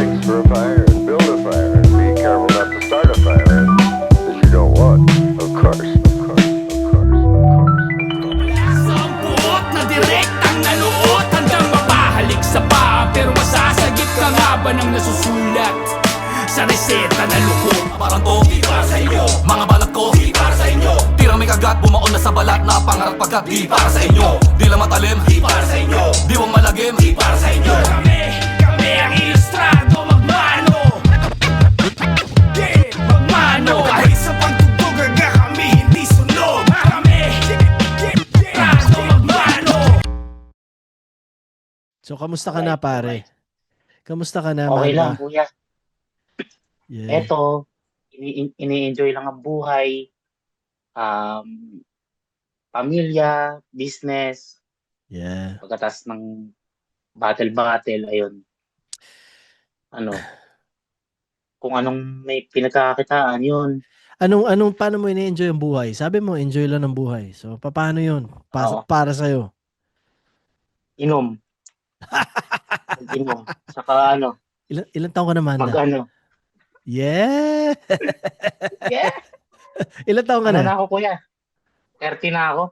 fix for a fire and build a fire and be careful not to start a fire that you don't want. Of course, of course, of course, of course. Sampuot na direktang nanuot hanggang mapahalik sa paa. Pero masasagip ka nga ba ng nasusulat sa reseta na lukot? Parang to, di para sa inyo. Mga balat ko, di para sa inyo. Tirang may kagat, bumaon na sa balat na pangarap pagkat di para sa inyo. Di lang matalim, di para sa inyo. Di wang malagim, di para sa inyo. Kami ang ilustrado, magmano. Yeah, magmano. Kahit sa pagtugtog aga kami hindi sunog. Kami, ilustrado, magmano. So, kamusta ka na, pare? Kamusta ka na, Okay Manda? lang, kuya. Yeah. Eto, ini-enjoy lang ang buhay. Pamilya, business, Yeah. pagkatas ng battle, ayun. Kung anong may pinagkakakitaan, yun. Paano mo ini-enjoy ang buhay? Sabi mo, enjoy lang ang buhay. So, paano yun? Oo. Para sa'yo? Inom. Inom. Saka Ilan taon ka na, Manda? Yeah! Yeah! Ilan taon ka Ano na? na ako, kuya? 30 na ako.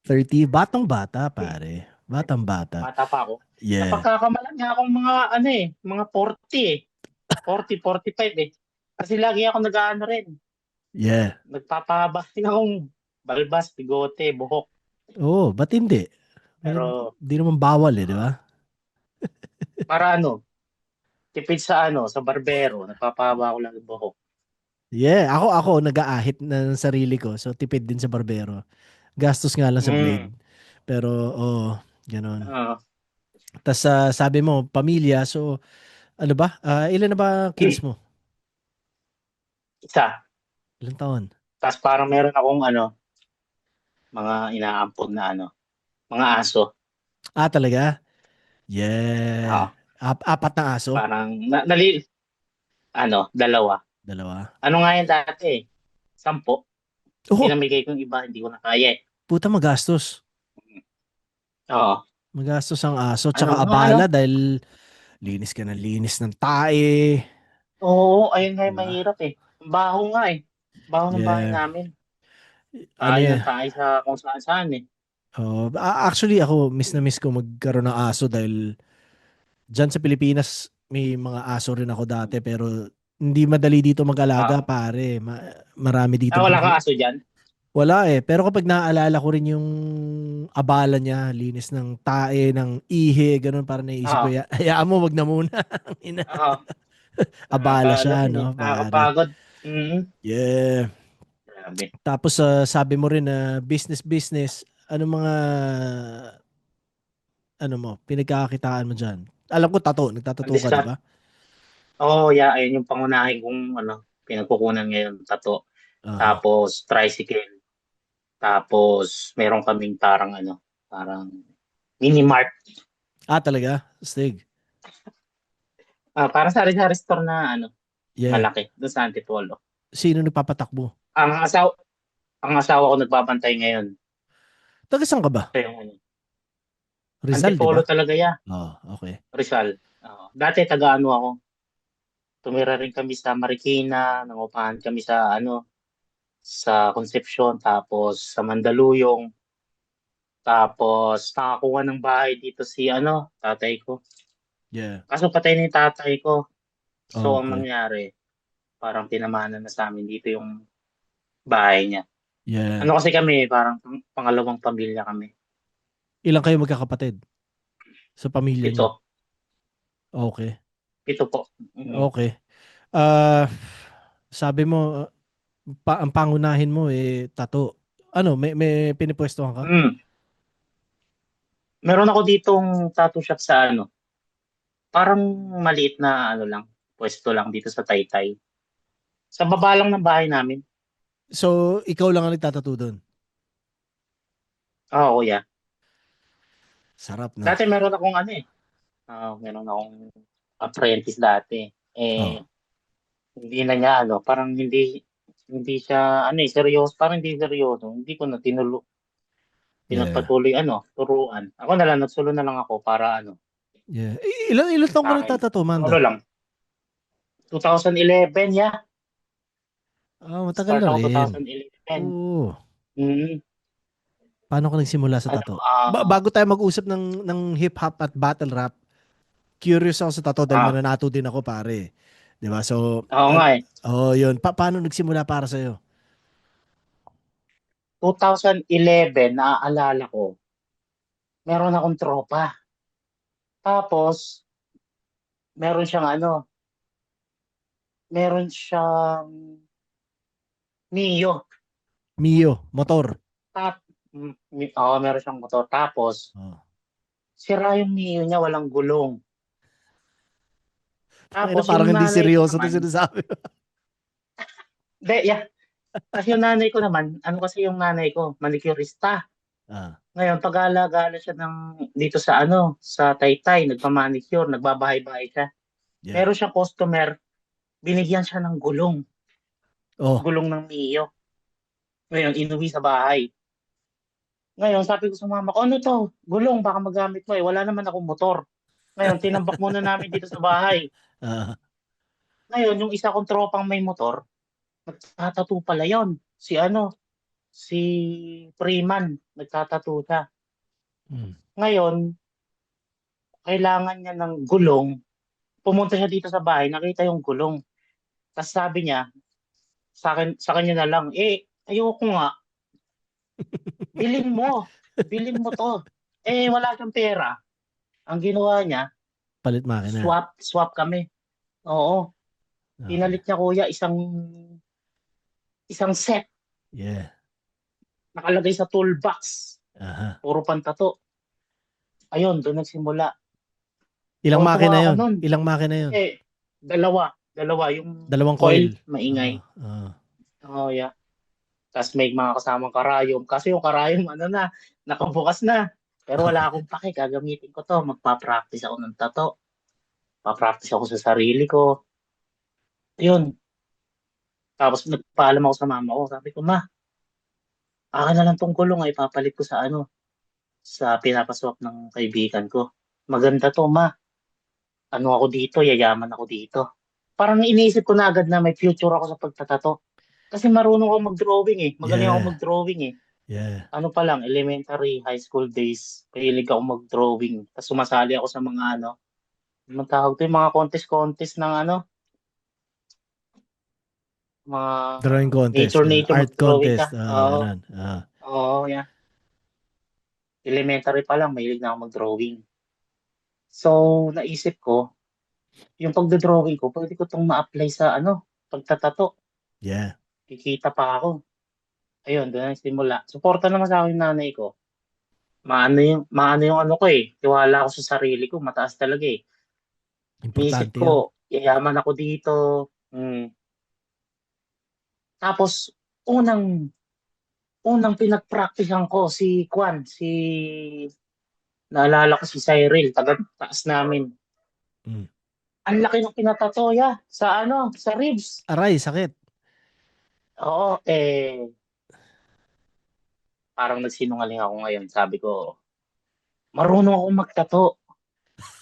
30? Batang-bata, pare. Batang-bata. Bata pa ako. Yeah. Napagkakamalan niya akong mga 40 eh. 40, 45 eh. Kasi lagi ako nag-ano rin. Yeah. Nagpapahaba din akong balbas, bigote, buhok. Oh, ba't hindi? Pero Di naman bawal eh, di ba? para tipid sa barbero, nagpapahaba ako lang ng buhok. Yeah, ako nag-aahit na ng sarili ko. So, tipid din sa barbero. Gastos nga lang sa blade. Pero, ganun. Tapos, sabi mo, pamilya. So, ano ba? Ilan na ba kids mo? Isa. Ilang taon? Tapos parang meron akong mga inaampon na mga aso. Ah, talaga? Yeah. Apat na aso? Parang, dalawa. Dalawa. Ano nga yan dati? 10. Oh, Pinamigay kong iba, hindi ko na kaya eh. puta magastos. Oo. Magastos ang aso. Tsaka Ano, abala dahil linis ka ng linis ng tae. Oo, ayun nga yung Diba? mahirap eh. Baho nga eh. Baho ng bahay Yeah. namin. Ano Tayo yan? ng tayo sa kung saan eh. Actually, ako, miss na miss ko magkaroon ng aso dahil dyan sa Pilipinas, may mga aso rin ako dati pero hindi madali dito mag-alaga, pare. Marami dito. Wala kang aso dyan? Wala eh. Pero kapag naaalala ko rin yung abala niya, linis ng tae, ng ihi, ganun, para naisip ko, hayaan mo, wag na muna. Oo. Abala siya, no? Pare. Nakakapagod. Yeah. Grabe. Tapos sabi mo rin na business, ano mga pinagkakakitaan mo dyan? Alam ko nagtatato ka, di ba? Oo, ayun yung pangunahin kong pinagkukunan ngayon, tato. Tapos tricycle. Tapos meron kaming parang mini mart. Ah, talaga? Stig. Para sa sari-sari store na Yeah. malaki doon sa Antipolo. Sino nagpapatakbo? Ang asawa ko nagbabantay ngayon. Taga saan ka ba? Ito yung Rizal, di Antipolo ba? talaga yan. Okay. Rizal. Dati taga ako. Tumira rin kami sa Marikina, nangupahan kami sa sa Concepcion, tapos sa Mandaluyong. Tapos nakakuha ng bahay dito si tatay ko. Yeah. Kaso patay na yung tatay ko. So ang Okay. nangyari, parang pinamana na sa amin dito yung bahay niya. Yeah. Kasi kami, parang pangalawang pamilya kami. Ilang kayo magkakapatid? Sa pamilya niyo? 7. Okay. 7 po. Okay. Sabi mo, ang pangunahin mo tattoo. May pinipwestohan ka? Meron ako ditong tattoo shop sa parang maliit na lang, pwesto lang dito sa Taytay. Sa baba lang ng bahay namin. So, ikaw lang ang nagtatattoo doon? Oo, kuya. Sarap na. Dati meron akong meron akong apprentice dati. Hindi na niya parang hindi siya seryoso, parang hindi seryoso. Hindi ko na pinagpatuloy turuan. Ako na lang nagsulo na lang ako para Yeah. Ilang taong ka akin. nagtatattoo, Manda? Lang. 2011, yeah. Matagal Start na ako rin. 2011. Oo. Mm. Paano ka nagsimula sa Ano, tattoo? Bago tayo mag-usap ng hip-hop at battle rap, curious ako sa tattoo dahil mananato din ako, pare. 'Di ba? So, oo nga eh. yun. Paano nagsimula para sa'yo? 2011, naaalala ko, meron akong tropa. Tapos, meron siyang ano, meron siyang Mio. Mio, motor. Tap, meron siyang motor. Tapos, Oh. sira yung Mio niya, walang gulong. Tangina, Tapos, parang yung hindi nanay ko seryoso 'to naman, sinasabi. de, yeah. Kasi yung nanay ko naman, ano kasi yung nanay ko, manicurista. Ah, Ngayon, pag-alagala siya dito sa ano, sa Taytay, nagpa-manicure, nagbabahay-bahay siya. yeah. Meron siyang customer, binigyan siya ng gulong, Oh, gulong ng Mio. Ngayon, inuwi sa bahay. Ngayon, sabi ko sa mama ko, ano to? Gulong, baka magamit mo eh. Wala naman akong motor. Ngayon, tinambak muna namin dito sa bahay. ah, Ngayon, yung isa kong tropang may motor, nagtatattoo pala yon. Si Freeman, nagtatattoo siya. mm, Ngayon, kailangan niya ng gulong. Pumunta siya dito sa bahay, nakita yung gulong. Tapos sabi niya, sa kanya na lang, ayoko nga, bilhin mo. Bilhin mo to. Wala siyang pera. Ang ginawa niya, palit makina. swap kami. Oo. Okay. Pinalit niya kuya isang set Yeah. nakalagay sa toolbox. Aha. Puro pantato. Ayun, doon nagsimula. Ilang makina Tuwa ako 'yon? nun. Ilang makina 'yon? Dalawa yung Dalawang coil. coil, maingay. Ah. Oh, yeah. Tapos may mga kasamang karayom. Kasi yung karayom, nakabukas na. Pero wala akong pake, gagamitin ko to. Magpa-practice ako ng tato. Pa-practice ako sa sarili ko. Yun. Tapos nagpaalam ako sa mama ko. Sabi ko, ma, akin na lang tong gulong ay papalit ko sa pinapaswap ng kaibigan ko. Maganda to, ma. Ano ako dito, yayaman ako dito. Parang iniisip ko na agad na may future ako sa pagtatato. Kasi marunong ako mag-drawing eh. Magaling ako Yeah. mag-drawing eh. Yeah. Ano pa lang, elementary, high school days, mahilig ako mag-drawing. Tapos sumasali ako sa mga anong tawag to, yung mga contest-contest ng mga Drawing contest, nature art mag-drawing ka. contest, Oo, ganun. oo, yeah. Elementary pa lang, mahilig na ako mag-drawing. So, naisip ko, yung pagdodrawing ko, pwede ko itong ma-apply sa pagtatato. Yeah. Kikita pa ako. Ayun, doon ang simula. Suporta naman sa akin yung nanay ko. Maano yung ano ko eh. Tiwala ako sa sarili ko. Mataas talaga eh. Iniisip Importante 'yon. ko, yayaman ako dito. Mm. Tapos, unang unang pinag-practicean ko naalala ko si Cyril, taga taas namin. Mm. Ang laki ng pinatatoya sa ribs. Aray, sakit. Oo, parang nagsinungaling ako ngayon. Sabi ko, marunong akong magtato.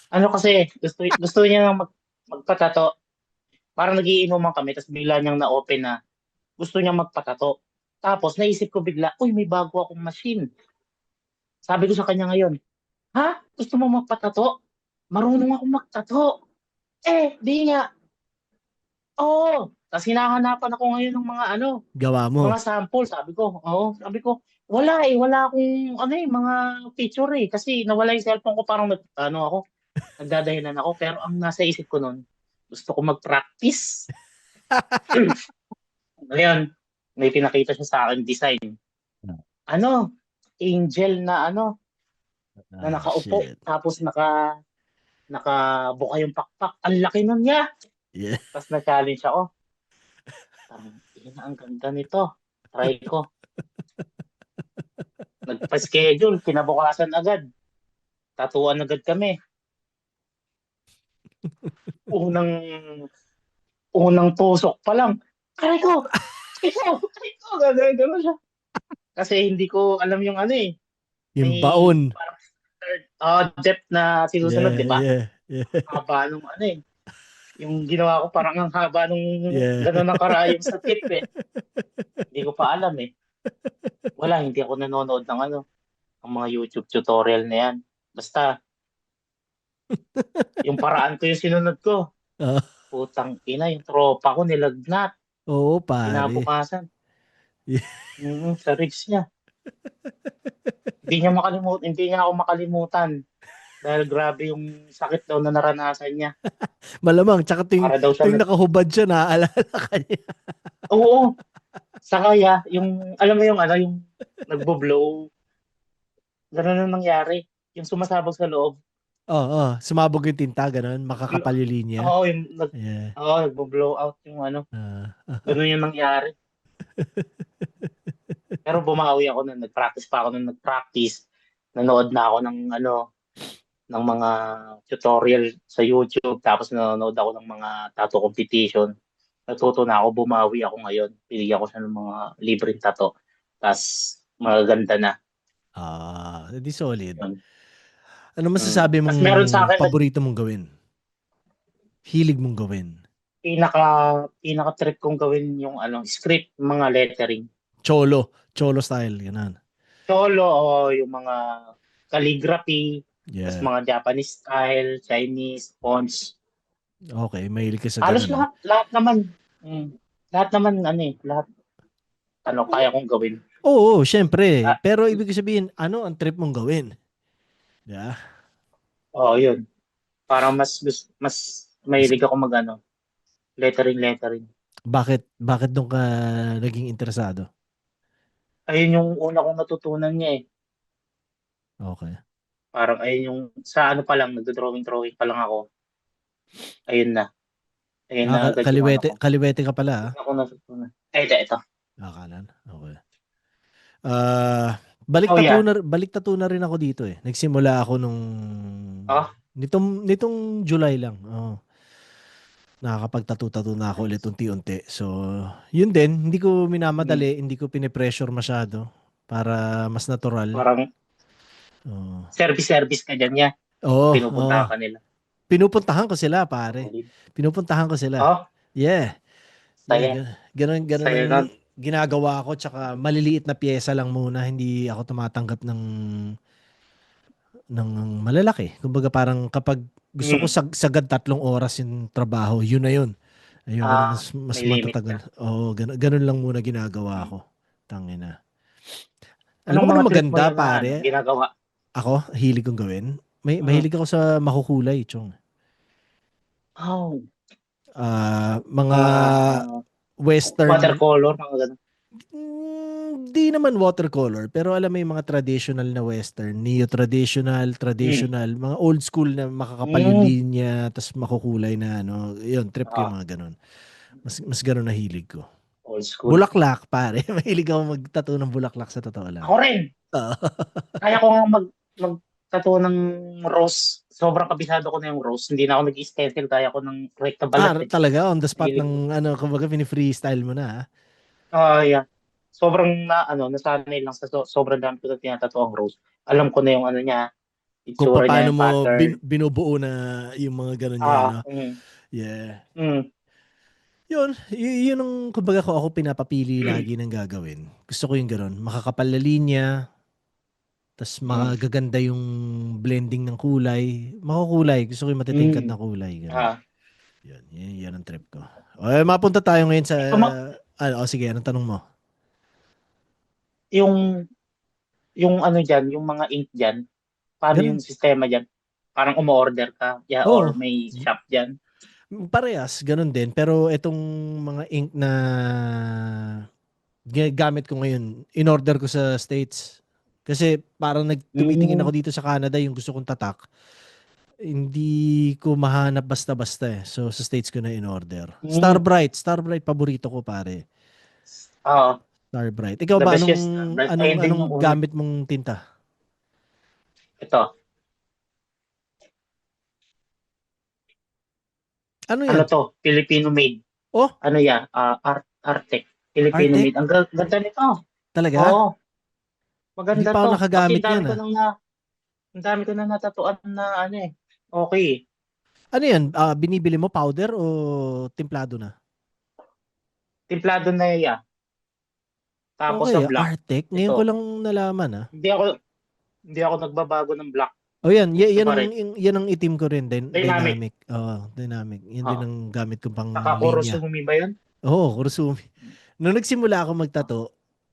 Ano kasi, gusto niya nang magpatato. Parang nagiinuman kami, tapos bigla niyang na-open na gusto niya magpatato. Tapos naisip ko bigla, uy, may bago akong machine. Sabi ko sa kanya ngayon, ha? Gusto mo magpatato? Marunong akong magtato. Di nga. Oo. Tapos hinahanapan ako ngayon ng Gawa mga mo. sample. Sabi ko, wala akong mga picture eh. Kasi nawala yung cellphone ko, parang nagdadahilan ako. Pero ang nasa isip ko noon, gusto ko mag-practice. Ngayon, may pinakita siya sa akin design. Angel na nakaupo, Shit. tapos nakabuka yung pakpak. Ang laki nun niya. Yeah. Tapos na-challenge ako. Ang ganda nito. Try ko. Nagpa-schedule, kinabukasan agad. Tatuan agad kami. Unang tusok pa lang. Aray ko! Gano'n siya. Kasi hindi ko alam yung Yung may baon. parang depth na sinusunod, Yeah, di ba? yeah, yeah. Haba nung Yung ginawa ko parang ang haba nung Yeah. gano'n ang karayom sa tip eh. Hindi ko pa alam eh. Wala, hindi ako nanonood ng ano, ng mga YouTube tutorial na yan. Basta, yung paraan ko yung sinunod ko. Ah, Putang ina, yung tropa ko nilagnat. oo, pare. Kinabukasan. Yeah. Sa ribs niya. Hindi niya ako makalimutan. Dahil grabe yung sakit daw na naranasan niya. Malamang, tsaka Para daw siya tuwing nakahubad siya, naaalala ka niya. Oo, saka yung, alam mo yung ano, yung nagbo-blow. Ganun ang nangyari. Yung sumasabog sa loob. Oo, sumabog yung tinta, ganun. Makakapal yung linya. Oo, Yeah. nagbo-blow out yung ano. Ah, Ganun yung nangyari. Pero bumawi ako nung nag-practice pa ako nung nag-practice. Nanood na ako ng ano, ng mga tutorial sa YouTube. Tapos nanonood ako ng mga tattoo competition. Natuto na ako, bumawi ako ngayon. Binigyan ko siya ng mga libreng tattoo. Tapos magaganda na. di solid. Yun. Ano masasabi Tapos mong meron sa akin paborito mong gawin? Hilig mong gawin? pinaka-trip kong gawin yung ano, script, mga lettering. Cholo style, ganun. Solo o yung mga calligraphy, tapos Yeah. mga Japanese style, Chinese, fonts. Okay, mahilig ka sa Halos ganun. lahat naman. Lahat naman, ano eh, lahat, ano, kaya kong gawin. Oo, syempre. Ah, Pero ibig sabihin, ano ang trip mong gawin? Yeah. Oo, yun. Parang mas mahilig ako mag, ano, lettering. Bakit doon ka naging interesado? Ayun yung una kong natutunan niya eh. Okay. Parang ayun yung, sa ano pa lang, nagdo-drawing pa lang ako. Ayun na. Ayun na agad yung ano ko. Kaliwete ka pala, ah. Ako natutunan. Ito. Akalan. Okay. Baliktad na rin ako dito eh. Nagsimula ako nung nitong July lang. Oh. Nakakapagtatu-tattoo na ako ulit unti-unti. So, yun din, hindi ko minamadali, hindi ko pinipressure masyado para mas natural. Parang service ka dyan niya. Pinupuntahan ka nila. Pinupuntahan ko sila, pare. Pinupuntahan ko sila. Oh? Yeah. Saya. Ganun ang ginagawa ko. Tsaka maliliit na pyesa lang muna. Hindi ako tumatanggap ng malalaki. Kumbaga parang kapag gusto ko sagad 3 oras yung trabaho, yun na yun. Ayun, mas matatagal. Oo, ganun lang muna ginagawa ko. Tangina. Alam mo na maganda, pare. Ginagawa? Ako, hilig kong gawin. Mahilig ako sa makukulay, chong. Oh. Mga western. Watercolor, mga ganun. Di naman watercolor, pero alam mo yung mga traditional na western, neo-traditional, mga old school na makakapal yung linya, tas makukulay na ano, yun, trip ko yung mga ganun. Mas ganun na hilig ko. Old school. Bulaklak, pare. Mahilig ako mag-tattoo ng bulaklak sa totoo lang. Ako rin. Kaya ko nga mag-tattoo ng rose. Sobrang kabisado ko na yung rose. Hindi na ako nag-stencil. Kaya ko ng recta balat. Talaga? On the spot ng ano, kumbaga pini-freestyle mo na, yeah. Sobrang nasanay lang sa sobrang dami ko na tinatato ang rose. Alam ko na yung ano niya. Kung paano mo binubuo na yung mga ganun niya, no? Yeah. Yun ang kumbaga ko ako pinapapili lagi ng gagawin. Gusto ko yung ganun. Makakapal na linya, tas magaganda yung blending ng kulay. Makukulay. Gusto ko yung matitingkad na kulay. Yan ang trip ko. Mapunta tayo ngayon sa... sige, anong tanong mo? Yung ano dyan, yung mga ink dyan, paano yung sistema dyan? Parang umu-order ka, or may shop dyan? Parehas, ganun din. Pero itong mga ink na gamit ko ngayon, in-order ko sa States. Kasi parang tumitingin ako dito sa Canada, yung gusto kong tatak. Hindi ko mahanap basta-basta eh. So, sa States ko na in-order. Starbright, paborito ko, pare. Starbright. Ikaw ba, anong gamit mong tinta? Ito. Ano yan? Ano to? Filipino made. Oh? Ano yan? Artec. Filipino made. Ang ganda nito. Talaga? Oo. Maganda hindi pa ako nakagamit yan. Ang dami ko na natatuan na ano eh. Okay. Ano yan? Binibili mo powder o templado na? Timplado na iya. Tapos Okay, sa black, Arctic. Ngayon ko ito. lang nalaman Hindi ako hindi ako nagbabago ng black. Oh, yan. Ito Yan pa ang rin. yan ang itim ko rin, Dynamic. dynamic. Oo, dynamic. Yan din Oo. ang gamit ko pang Saka linya. Kurosumi ba yun? Oo, Kurosumi. Nung nagsimula ako magtato,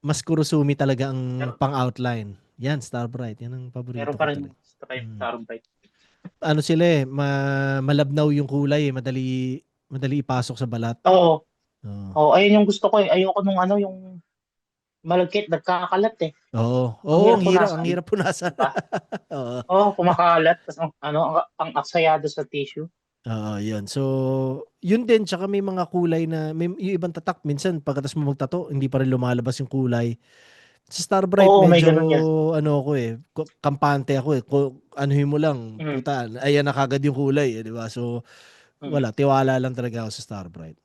mas Kurosumi talaga ang Pero, pang-outline. Yan, Starbright. Yan ang meron paborito pa ko rin talaga. gusto kayo Mm. Tarum Bright. Ano sila eh, malabnaw yung kulay eh, madali ipasok sa balat. Oo. Oo. Oo, ayun yung gusto ko eh. Ayoko nung ano, yung malagkit, nagkakalat eh. Oo, Ang oo, hirap ang punasan. hirap punasan. Di ba? Oo. Oo, kumakalat. Tapos ang aksayado sa tissue. Oo, yun. So, yun din, tsaka may mga kulay na, yung ibang tatak, minsan pagkatas mo magtato, hindi pa rin lumalabas yung kulay. Sa Starbright, Oo, may medyo, ganun yan. ano ako eh, kampante ako eh. Anuhin mo lang, Mm. puta, ayan na kagad yung kulay eh, di ba? So, Mm. wala, tiwala lang talaga ako sa Starbright.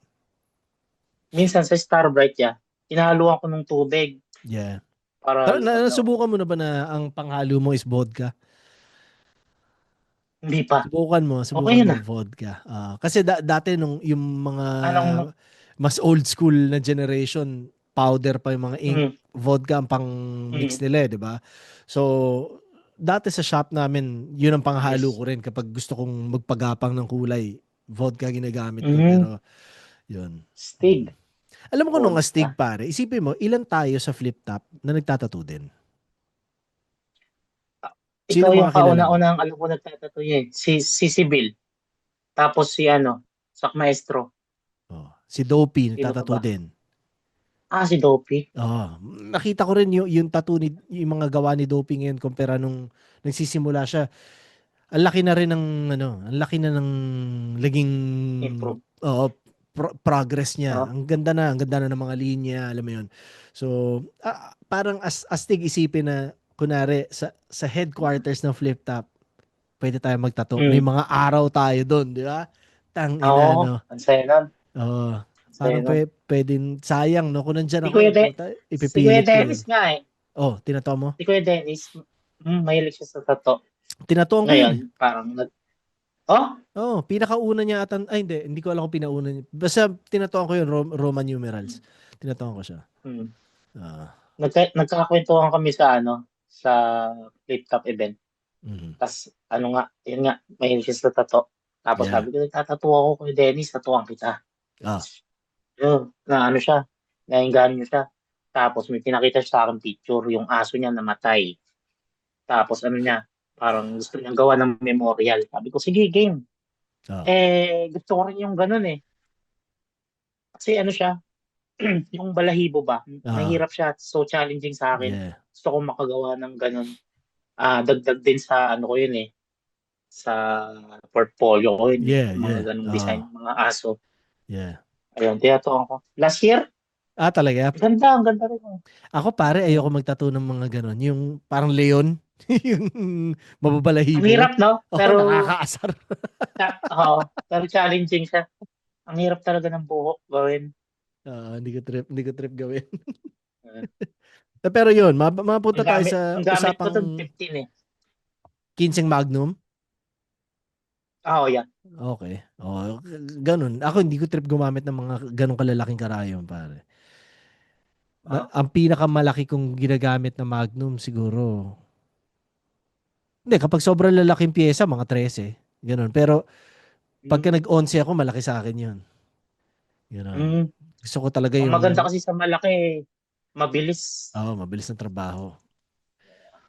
Minsan sa Star Bright ya, hinahaluan ko ng tubig Yeah. para ano, Nasubukan mo na ba na ang panghalo mo is vodka? hindi pa. Okay Subukan yun mo ah. vodka. Kasi dati nung yung mga Anong, mas old school na generation, powder pa yung mga ink, mm, vodka ang pang mix mm, nila, eh, 'di ba? So dati sa shop namin, yun ang panghalo yes. ko rin kapag gusto kong magpagapang ng kulay. Vodka ginagamit ko, Mm, pero yun. Mm. Stig. Alam mo kung nung astig Vodka. pare, isipin mo, ilan tayo sa flip top na nagtatattoo din? Sino Ikaw yung mga kilala mo? kauna-unang alam ko nagtatattoo eh. Si Sibil. Tapos si ano, Sak Maestro. Oh, si Dopey Sino pa nagtatattoo ba? din. Si Dopey. Nakita ko rin yung tattoo yung mga gawa ni Dopey ngayon kumpara nung nagsisimula siya. Ang laki na rin ng ang laki na ng naging Improve. progress niya. Oh, Ang ganda na ng mga linya, alam mo 'yun. So, parang astig isipin na kunare sa headquarters ng Flip Top, pwede tayo magtato. May mm. mga araw tayo doon, di ba? Tang ina Oo, no. ang saya nun. Oo. Ang saya Parang nun. pwedeng sayang no kung nandiyan Si ako, Kuya, puta, si Kuya ipipilit ko Dennis 'yun. nga eh. Oh, tinato mo? Si Kuya Dennis, mahilig siya sa tato. Tinatuan ko 'yun eh. Ngayon, parang oh, Oh, pinakauna niya atan ay hindi ko alam kung pinauna niya. Basta tinatuan ko 'yun, Roman numerals. Tinatuan ko siya. hmm. Ah. Nagkakwentuhan kami sa ano, sa flip top event. Mhm. Tapos ano nga, yun nga, mahilig siya sa tato. Tapos Yeah. sabi ko, nagtatato ako kay Dennis, tatuan kita. Ah. Yun, na ano siya, nainggan niyo siya. Tapos may pinakita siya sa akin picture, yung aso niya namatay. Tapos ano niya, parang gusto niyang gawa ng memorial. Sabi ko, sige, game. Ah. Gusto ko rin yung ganun eh. Kasi ano siya, yung balahibo ba, Ah. mahirap siya, so challenging sa akin. Yeah. Gusto ko makagawa ng ganun. Dagdag din sa ano ko yun eh, sa portfolio ko yun eh, Yeah, yung mga yeah. ganung design, Ah. mga aso. Yeah. Ayun, tinatuan ko. Last year, Talaga. ang ganda rin. Ako pare Mm. ayoko magtattoo ng mga ganon. Yung parang leon, yung Ang mababalahibo. hirap, no? Oh, Pero, nakakaasar. pero challenging siya. Ang hirap talaga ng buhok gawin. Hindi ko trip gawin. Uh, Pero yun, mapunta tayo sa ang gamit ko to usapang 15 eh. 15 Magnum. Yeah. Okay. Oh, ganun. Ako hindi ko trip gumamit ng mga ganong kalalaking karayom, pare. Ah. Ang pinakamalaki kong ginagamit na Magnum siguro. Hindi, kapag sobrang lalaking pyesa, mga 13. Ganun. Pero pagka Mm. nag-11 ako, malaki sa akin yun. Ganun. Mm. Gusto ko talaga Ang maganda yung, kasi sa malaki, mabilis. mabilis ng trabaho.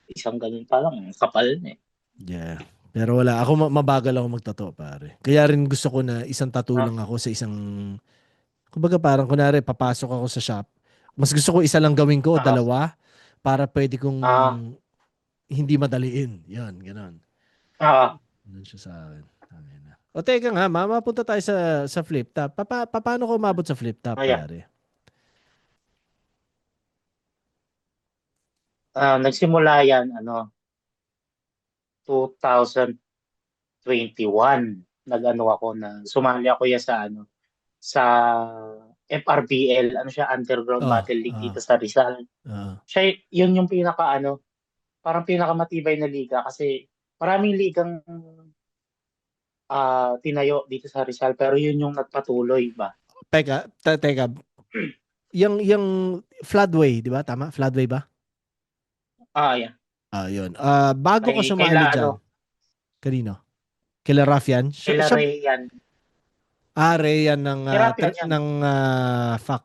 Isang ganun pa lang, kapal na eh. Yeah. Pero wala. Ako mabagal ako magtato, pare. Kaya rin gusto ko na isang tattoo Ah, lang ako sa isang, kumbaga parang kunwari, papasok ako sa shop. Mas gusto ko isa lang gawin ko o ah, dalawa para pwede kong ah, hindi madaliin. Yan, ganun. ah, Ganun siya sa akin. Tangina na. O teka nga, mapunta tayo sa flip top. Paano ko umabot sa flip top, yeah. pare? Nagsimula yan, 2021. Nag-ano ako na, sumali ako yan sa sa FRBL, siya, Underground Oh, Battle League dito sa Rizal. Siya, yun yung parang pinakamatibay na liga kasi maraming ligang tinayo dito sa Rizal, pero yun yung nagpatuloy ba? Teka. Yung Floodway, di ba? Tama? Floodway ba? Yeah. Yun. Bago ka Kay, sumali kaila, dyan, kanino? Kila Raffian? kaila Siya, Ray yan. Rheyan ng, Kay Rapian yan.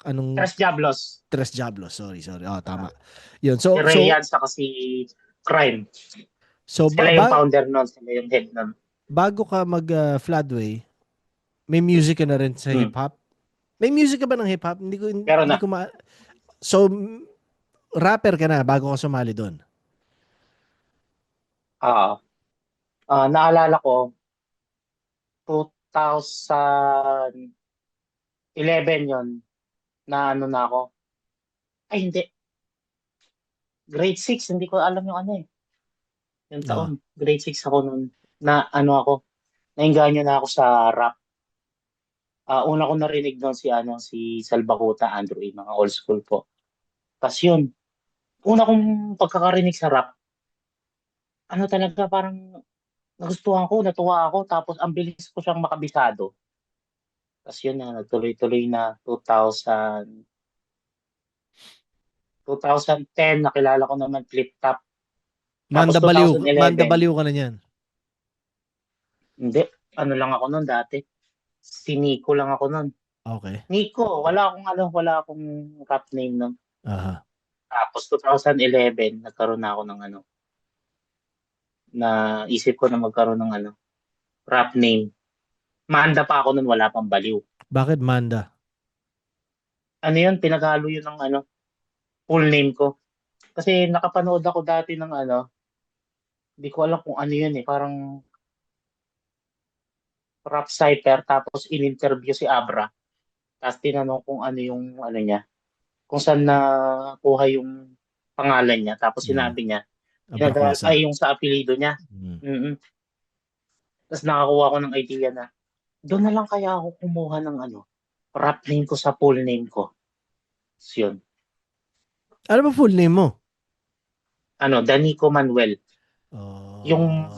anong, Tres Diablos. Tres Diablos. Sorry. Tama. Ah, Yun. si Ray yan sa kasi Crime. So, Sila yung founder nun, sila yung head nun. bago ka mag-Floodway, may music ka na rin sa hip-hop? May music ka ba ng hip-hop? Pero Hindi na. ko So, rapper ka na bago ka sumali doon? Naalala ko, 2011 yon na ano na ako. Ay, hindi. Grade 6, hindi ko alam yung ano eh. Yung taon. Grade 6 ako nun. Na ano ako, nainganyo na ako sa rap. Una ko narinig doon si Salbakuta, Andrew A, mga old school po. Tapos yun, una kong pagkakarinig sa rap, ano talaga, parang nagustuhan ko, natuwa ako, tapos ang bilis ko siyang makabisado. Tapos yun na, nagtuloy-tuloy na 2010, nakilala ko naman Flip Top. Tapos Manda 2011, Baliw ka na yan. hindi, ano lang ako nun dati. Si Nico lang ako nun. Okay. Nico, wala akong rap name nun. Aha. Tapos 2011, nagkaroon na ako ng na isip ko na magkaroon ng rap name. Manda pa ako nun, wala pang Baliw. Bakit Manda? Ano yun, pinaghalo yun ng full name ko. Kasi nakapanood ako dati ng hindi ko alam kung ano yun eh, parang rap cipher, tapos in-interview si Abra. Tapos tinanong kung ano yung niya, kung saan nakuha yung pangalan niya. Tapos sinabi niya, Abrakwasa. ay yung sa apelido niya. Tapos nakakuha ko ng idea na, doon na lang kaya ako kumuha ng rap name ko sa full name ko. So, yun. Ano ba full name mo? Danico Manuel. Yung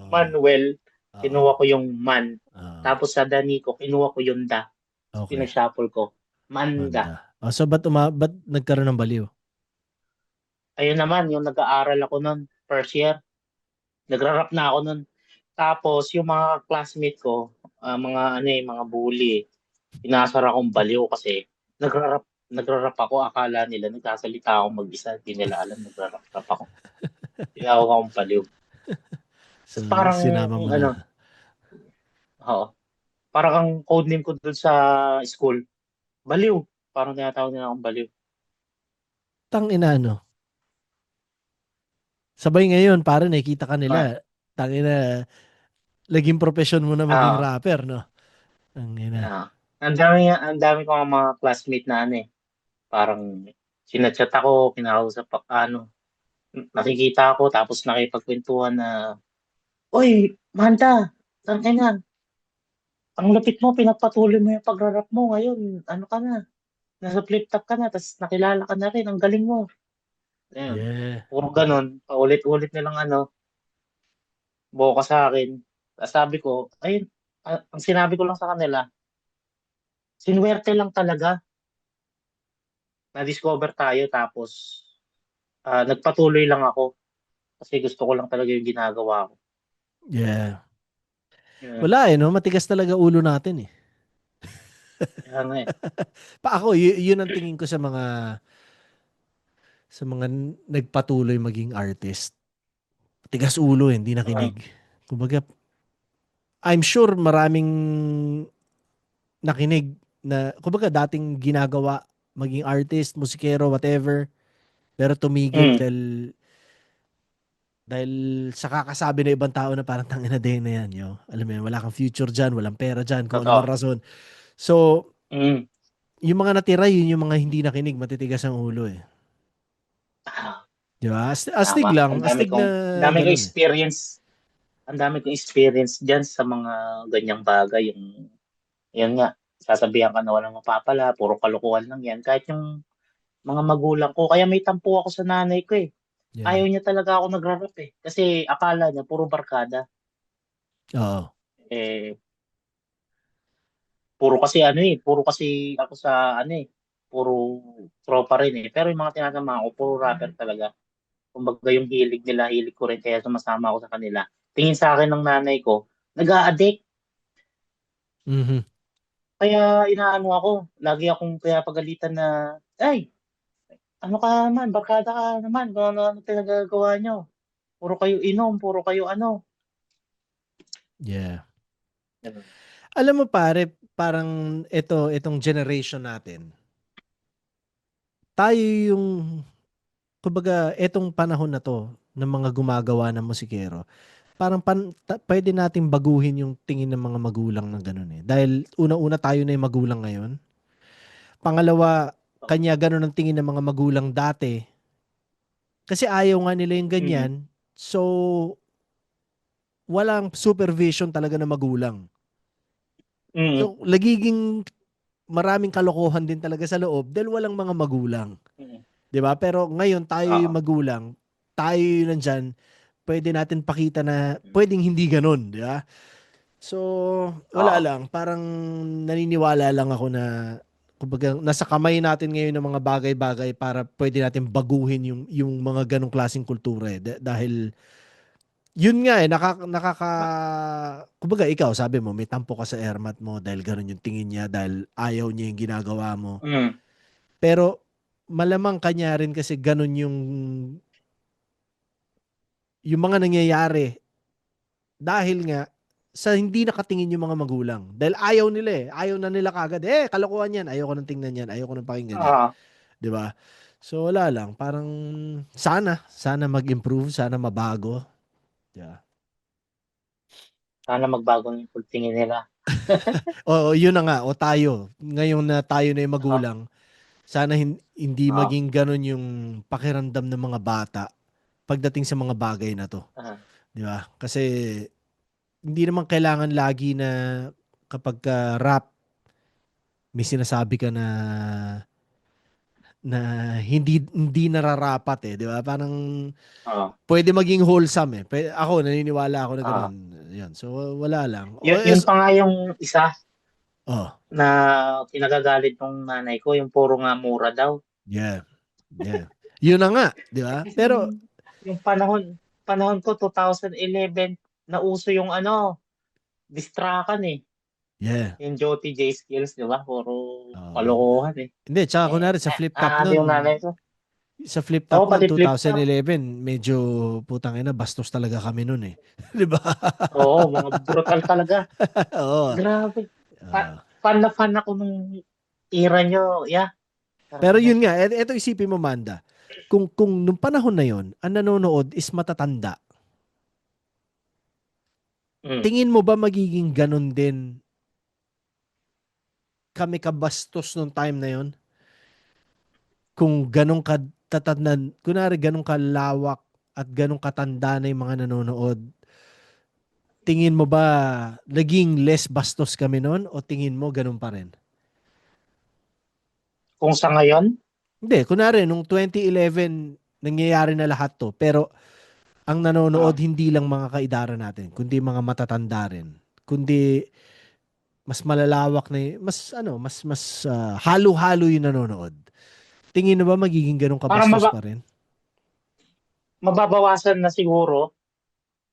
Manuel, kinuha ko yung man. Tapos sa Danico, kinuha ko yung da. Okay. Pinag-shuffle ko. Manda. So ba't nagkaroon ng Baliw? Ayun naman, yung nag-aaral ako nun, first year. Nagra-rap na ako nun. Tapos yung mga classmate ko, mga bully, pinasara akong Baliw kasi nagra-rap ako, akala nila nagsasalita akong mag-isa, hindi nila alam nagra-rap ako. Tinawag akong Baliw. So, parang sinama mo na. Oo. Parang ang code name ko dun sa school, Baliw. Parang tinatawag nila akong Baliw. Tangina Sabay ngayon, para nakikita ka nila. Tangina, naging profesyon mo na maging rapper, no? Tangina. Ang dami ko mga classmate na parang sinachat ako, kinakausap nakikita ako, tapos nakipagkwentuhan na, "Oy, Manda, tangina, ang lapit mo, pinagpatuloy mo yung pagrarap mo ngayon, ka na, nasa Flip Top ka na, tapos nakilala ka na rin, ang galing mo." Ayun. Yeah. Puro ganun, paulit-ulit nilang buo ka sa akin. Tapos sabi ko, ayun, ang sinabi ko lang sa kanila, sinuwerte lang talaga. Na-discover tayo, tapos nagpatuloy lang ako kasi gusto ko lang talaga yung ginagawa ko. Yeah. Wala no? Matigas talaga ulo natin eh. Ako, yun ang tingin ko sa mga nagpatuloy maging artist. Matigas ulo, hindi nakinig. Kumbaga, I'm sure maraming nakinig na, kumbaga dating ginagawa, maging artist, musikero, whatever, pero tumigil dahil sa kakasabi ng ibang tao na parang tangina din na yan, yo. Alam mo yun, wala kang future dyan, walang pera dyan, kung ano man rason. So, yung mga natira, yun yung mga hindi nakinig, matitigas ang ulo eh. Di ba? Astig lang. Astig na Ang dami kong experience. Ang dami kong experience dyan sa mga ganyang bagay. Yan nga, sasabihan ka na walang mapapala, puro kalokohan lang yan. Kahit yung mga magulang ko, kaya may tampo ako sa nanay ko eh. Yeah. Ayaw niya talaga ako nagra-rap eh. Kasi akala niya, puro barkada. Oo. Eh, puro kasi ako sa ano eh, puro tropa rin eh. Pero yung mga tinatama ko, puro rapper talaga. Kumbaga yung hilig ko rin kaya sumasama ako sa kanila. Tingin sa akin ng nanay ko, nag-a-addict. Mhm. Kaya inaano ako, lagi akong kaya pagalitan na, ay, ano ka naman, barkada ka naman, kung ano-ano pinagagawa nyo. Puro kayo inom, puro kayo ano. Yeah. Ganun. Alam mo pare, parang itong generation natin, tayo yung, kumbaga, etong panahon na to ng mga gumagawa ng musikero, parang pwede nating baguhin yung tingin ng mga magulang ng ganun eh. Dahil una-una tayo na yung magulang ngayon. Pangalawa, kanya ganun ang tingin ng mga magulang dati. Kasi ayaw nga nila yung Mm. ganyan. So, walang supervision talaga ng magulang. Mm. So, nagiging maraming kalokohan din talaga sa loob dahil walang mga magulang. Mm. 'Di ba? Pero ngayon tayo yung Oo. magulang, tayo yung nandyan, pwede natin pakita na pwedeng hindi ganun, 'di ba? So, wala Oo. lang, parang naniniwala lang ako na kumbaga nasa kamay natin ngayon ng mga bagay-bagay para pwede natin baguhin yung mga ganong klaseng kultura eh. Dahil yun nga eh, Ma- kumbaga ikaw, sabi mo, may tampo ka sa airmat mo dahil ganun yung tingin niya, dahil ayaw niya yung ginagawa mo. Mm. Pero malamang kanya rin kasi ganun yung mga nangyayari dahil nga sa hindi nakatingin yung mga magulang. Dahil ayaw nila eh. Ayaw na nila kagad. Kalokohan yan. Ayoko nang tingnan yan. Ayoko nang pakinggan yan. Oo. 'Di ba? So wala lang. Parang sana mag-improve. Sana mabago. Yeah. Sana magbago ng tingin nila. O yun na nga. O tayo. Ngayon na tayo na yung Oo. magulang. Sana hindi Oo. maging ganun yung pakiramdam ng mga bata pagdating sa mga bagay na to. Oo. 'Di ba? Kasi hindi naman kailangan lagi na kapag rap, may sinasabi ka na hindi nararapat eh, 'di ba? Parang Oo. pwede maging wholesome eh. Ako naniniwala ako na Oo. ganoon. 'Yan. So wala lang. Yun pa nga yung isa Oh, na kinagagalit ng nanay ko, yung puro nga mura daw. yeah. Yeah. Yun na nga, 'di ba? Kasi Pero yung panahon ko 2011, nauso yung ano, distrakan eh. yeah. Yung Joti J Skills, di ba? Puro Oh. kalokohan eh. Hindi, tsaka Eh, kunwari sa flip top yung nun, nanay ko. Oo, Sa pati flip top. 2011, medyo putang ina, bastos talaga kami nun eh. 'Di ba? Oo, mga brutal talaga. Oo. Grabe. Ah. Fan na fan ako nung era nyo. Yeah. Pero Tangina. yun nga, eto isipin mo, Manda. Kung nung panahon na yon, ang nanonood is matatanda, Mm. tingin mo ba magiging ganun din kami kabastos nung time na yon? Kung ganun katatanda, kunwari ganun kalawak at ganun katanda na yung mga nanonood, tingin mo ba naging less bastos kami nun o tingin mo ganun pa rin? Kung sa ngayon, Hindi, kunwari nung 2011 nangyayari na lahat to, pero ang nanonood ah, hindi lang mga kaidara natin, kundi mga matatanda rin. Kundi mas malalawak na mas halo-halo yung nanonood. Tingin na ba magiging ganun parang kabastos pa rin? mababawasan na siguro.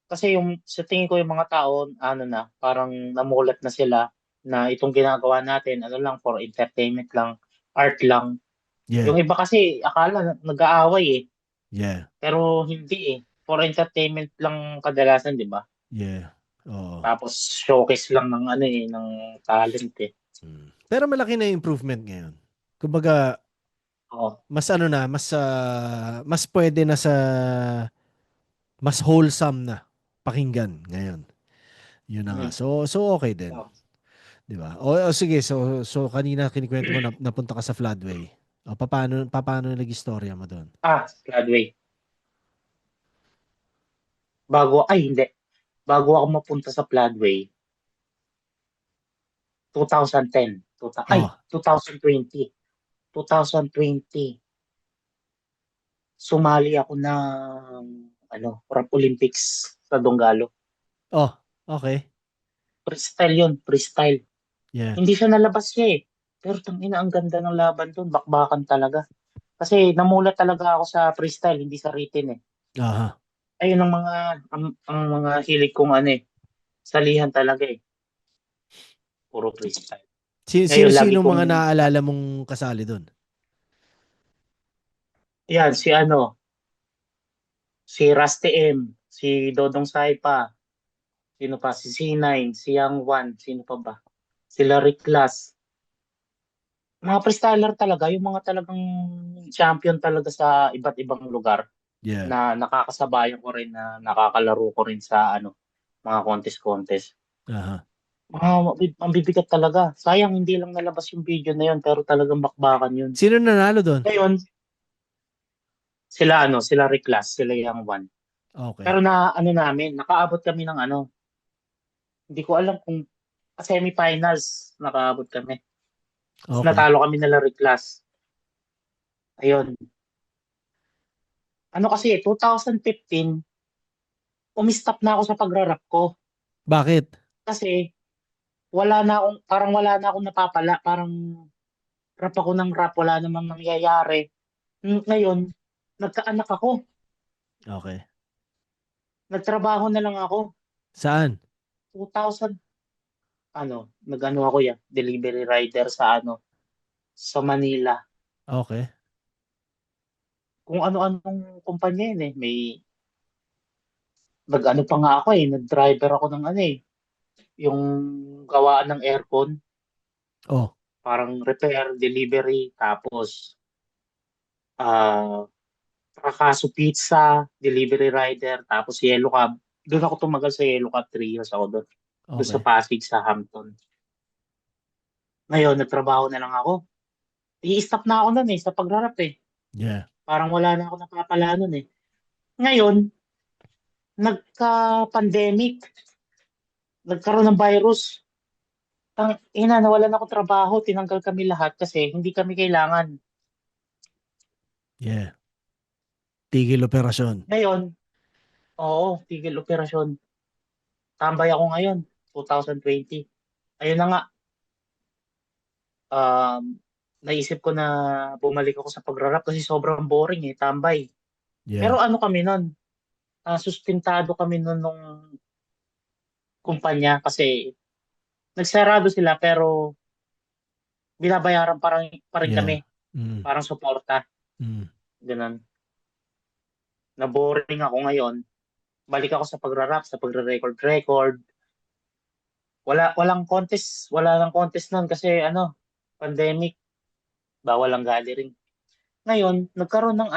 Kasi yung sa tingin ko yung mga tao, ano na, parang namulat na sila na itong ginagawa natin, ano lang, for entertainment lang, art lang. Yeah, Yung iba kasi akala nag-aaway eh, yeah, pero hindi eh. For entertainment lang kadalasan, di ba? yeah. Oo. Tapos showcase lang ng ano eh, ng talent eh. Pero malaki na yung improvement ngayon. Kumbaga, Oo. mas mas pwede na mas wholesome na pakinggan ngayon. Yun na nga. Mm. So okay din. Oo. 'Di ba? O sige, so kanina kinikwento mo na napunta ka sa floodway. O paano nag-istorya mo doon? Floodway. Hindi. Bago ako mapunta sa Floodway, 2010. 2020. 2020. Sumali ako ng Rap Olympics sa Donggalo. Oh, okay. Freestyle yun, freestyle. Yeah. Hindi siya nalabas siya eh. Pero tangina, ang ganda ng laban doon, bakbakan talaga. Kasi namulat talaga ako sa freestyle, hindi sa written eh. Aha. Ayun ang mga hilig kong ano eh, salihan talaga eh. Puro freestyle. Ngayon, lagi Sino mga kong, naaalala mong kasali doon? yan, si Rusty M, si Dodong Saipa, sino pa, si C9, si Young One, sino pa ba? Sila Rick Glass. Mga freestyler talaga, yung mga talagang champion talaga sa iba't ibang lugar Yeah. na nakakasabayan ko rin, na nakakalaro ko rin sa ano, mga contest-contest. Aha. Ang bibigat talaga. Sayang hindi lang nalabas yung video na yun, pero talagang bakbakan yun. Sino nanalo doon? Ngayon, sila Rick Glass, sila Young One. Okay. Pero nakaabot kami ng ano, hindi ko alam kung semifinals, nakaabot kami. Tapos Okay. natalo kami nila Rick Glass. Ayun. Ano kasi, 2015, umistop na ako sa pagrarap ko. Bakit? Kasi, wala na akong napapala. Parang rap ako ng rap, wala namang nangyayari. Ngayon, nagkaanak ako. Okay. Nagtrabaho na lang ako. Saan? 2000, nag-ano ako yan, delivery rider sa Manila. Okay. Kung ano-anong kumpanya yun eh. Nag-ano pa nga ako eh, nag-driver ako ng yung gawaan ng aircon, Oh. parang repair, delivery, tapos ah Prakaso Pizza, delivery rider, tapos Yellow Cab. Doon ako tumagal sa Yellow Cab, 3 years ako doon. Doon sa Okay. Pasig, sa Hampton. Ngayon, nagtrabaho na lang ako. I-stop na ako noon eh, sa pagrarap eh. Yeah. Parang wala na ako napapala noon eh. Ngayon, nagka-pandemic, nagkaroon ng virus. Nawalan ako trabaho, tinanggal kami lahat kasi hindi kami kailangan. Yeah. Tigil operasyon. Ngayon, oo, tigil operasyon. Tambay ako ngayon, 2020. Ayun na nga, naisip ko na bumalik ako sa pagrarap kasi sobrang boring eh, tambay. Yeah. Pero ano kami nun, sustentado kami nun nung kumpanya kasi nagsarado sila pero binabayaran pa rin kami, Yeah. Mm. parang suporta. Mm. Ganun. Na-boring ako ngayon. Balik ako sa pagrarap, sa pagre-record. Wala lang contest nun kasi pandemic, bawal ang gathering. Ngayon, nagkaroon ng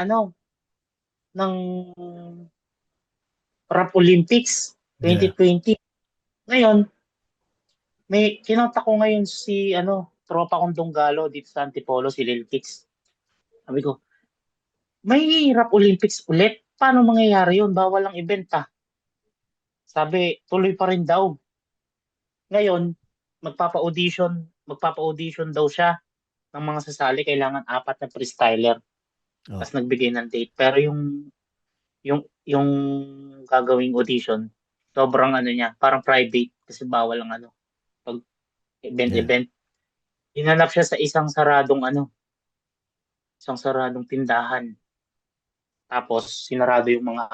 Rap Olympics Yeah. 2020. Ngayon, may kinontak ko ngayon si tropa kong Donggalo dito sa Antipolo, si Lil Kix. Sabi ko, may Rap Olympics ulit. Paano mangyayari yun? Bawal ang event ah. Sabi, tuloy pa rin daw. Ngayon, magpapa-audition daw siya ng mga sasali. Kailangan 4 na freestyler. Oh. Tapos nagbigay ng date. Pero yung gagawing audition, sobrang niya, parang private kasi bawal ang pag event. Hinanap siya sa isang saradong tindahan. Tapos sinarado yung mga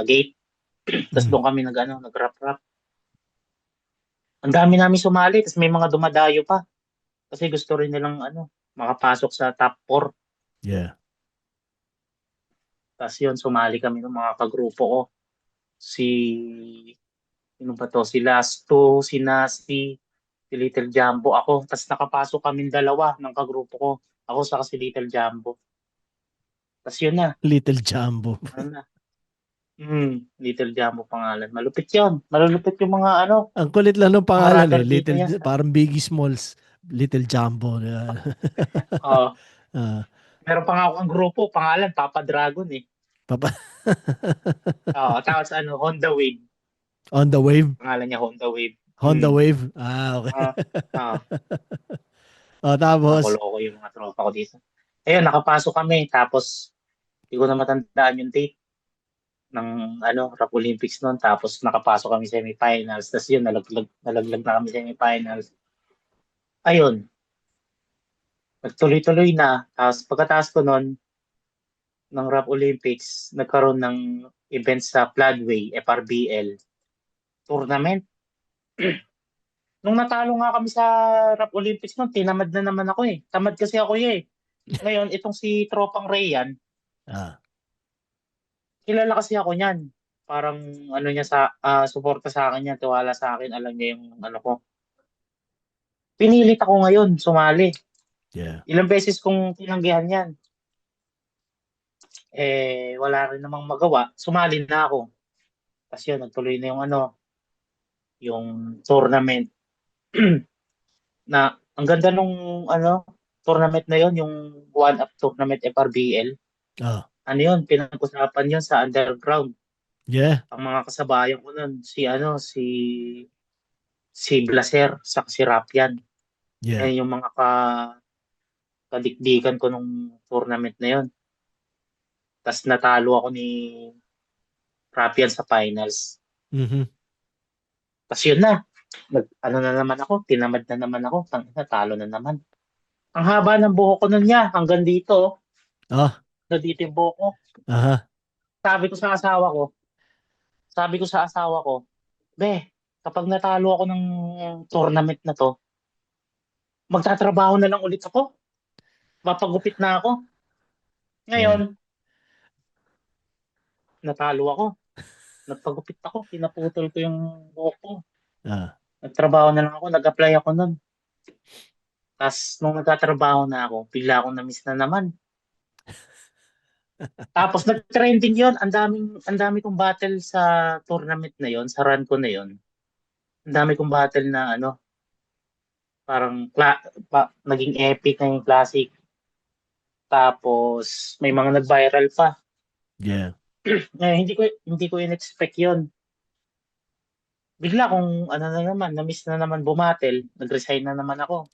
gate. Tapos doon kami nag-rap-rap. Ang dami namin sumali, tapos may mga dumadayo pa. Kasi gusto rin nilang makapasok sa top 4. Yeah. Tapos yun, sumali kami ng mga kagrupo ko. Sino ba to? Si Lasto, si Nasti, si Little Jumbo, ako. Tapos nakapasok kami dalawa ng kagrupo ko. Ako sa si Little Jumbo. Tapos yun na. Little Jumbo. Ano na? Little Jumbo pangalan. Malupit yun. Malulupit yung mga Ang kulit lang ng pangalan brother eh. dito Little, yan. parang Biggie Smalls. Little Jumbo. Oo. Ah, Meron pa nga ako ang grupo, pangalan, Papa Dragon eh. Papa. Oo, tapos Honda Wave. On the Wave. Pangalan niya Honda Wave. Honda Wave. Okay. Tapos? Nakuloko yung mga tropa ko dito. Ayun, nakapasok kami. Tapos, hindi ko na matandaan yung date. Rock Olympics noon. Tapos nakapasok kami semifinals. Tapos yun, nalaglag na kami semifinals. Ayun, nagtuloy-tuloy na. Tapos pagkatapos ko noon, ng Rock Olympics, nagkaroon ng event sa Floodway, FRBL, tournament. Nung natalo nga kami sa Rock Olympics noon, tinamad na naman ako eh. Tamad kasi ako eh. Ngayon, itong si Tropang Rayan, Ah. kilala kasi ako niyan. Parang niya suporta sa akin yan, tiwala sa akin, alam niya yung ko. Pinilit ako ngayon, sumali. Yeah. Ilang beses kong tinanggihan yan. Wala rin namang magawa. Sumali na ako. Kasi yun, nagtuloy na yung tournament. Na, ang ganda nung tournament na yun, yung one-up tournament FRBL. Ah. Yun, pinag-usapan yun sa underground. Yeah. Ang mga kasabayan ko nun, si Blaser, sa si Rapian. Yeah. Yan yung mga kadikdikan ko nung tournament na yun. Tapos natalo ako ni Rapian sa finals. Mhm. Tapos yun na. Na naman ako, tinamad na naman ako. Natalo na naman. Ang haba ng buhok ko nun niya, hanggang dito. Ah. Dito yung buhok ko. Aha. Sabi ko sa asawa ko, be, kapag natalo ako ng tournament na to, magtatrabaho na lang ulit ako. Mapagupit na ako. Ngayon, natalo ako. Nagpagupit ako, pinaputol ko yung buhok ko. Ah. Nagtrabaho na lang ako, nag-apply ako nun. Tapos, nung nagtatrabaho na ako, bigla akong na-miss na naman. Tapos, nag-trending yon. Ang dami kong battle sa tournament na yon, sa run ko na yon. Ang dami kong battle na parang naging epic, naging classic. Tapos, may mga nag-viral pa. Yeah. Hindi ko in-expect yon. Bigla kung na naman, na-miss na naman bumatel, nag-resign na naman ako.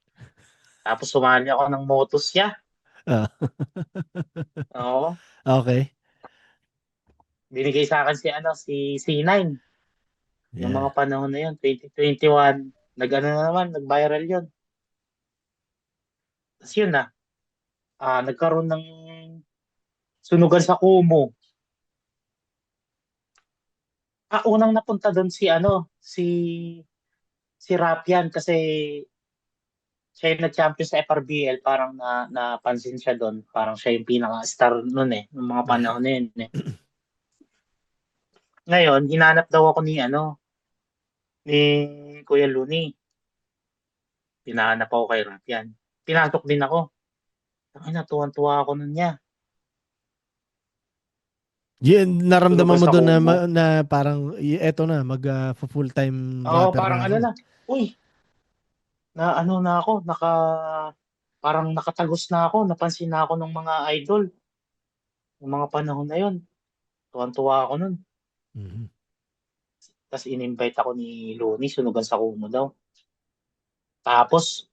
Tapos sumali ako ng Motosya. Ah. Oo. Okay. Binigay sa akin si C9. Yung Yeah. mga panahon na yun, 2021, nag-viral yun. Tapos yun na, nagkaroon ng sunugan sa Kumu. Unang napunta doon si Rapian kasi siya yung nag-champion sa FRBL, parang napansin siya doon. Parang siya yung pinaka-star noon ng mga panahon na yun eh. Ngayon, hinanap daw ako ni Kuya Looney. Pinahanap ako kay Rapian. Pinasok din ako. Natuwan-tuwa ako nun niya. Naramdaman mo Sunugan sa doon Kumu. na parang eto na full-time Oo, rapper parang na ako. Uy, na ako, parang nakatagos na ako, napansin na ako ng mga idol. Ng mga panahon na yun. Tuwan-tuwa ako nun. Mhm. Tapos in-invite ako ni Looney, sunugan sa Kumu daw. Tapos,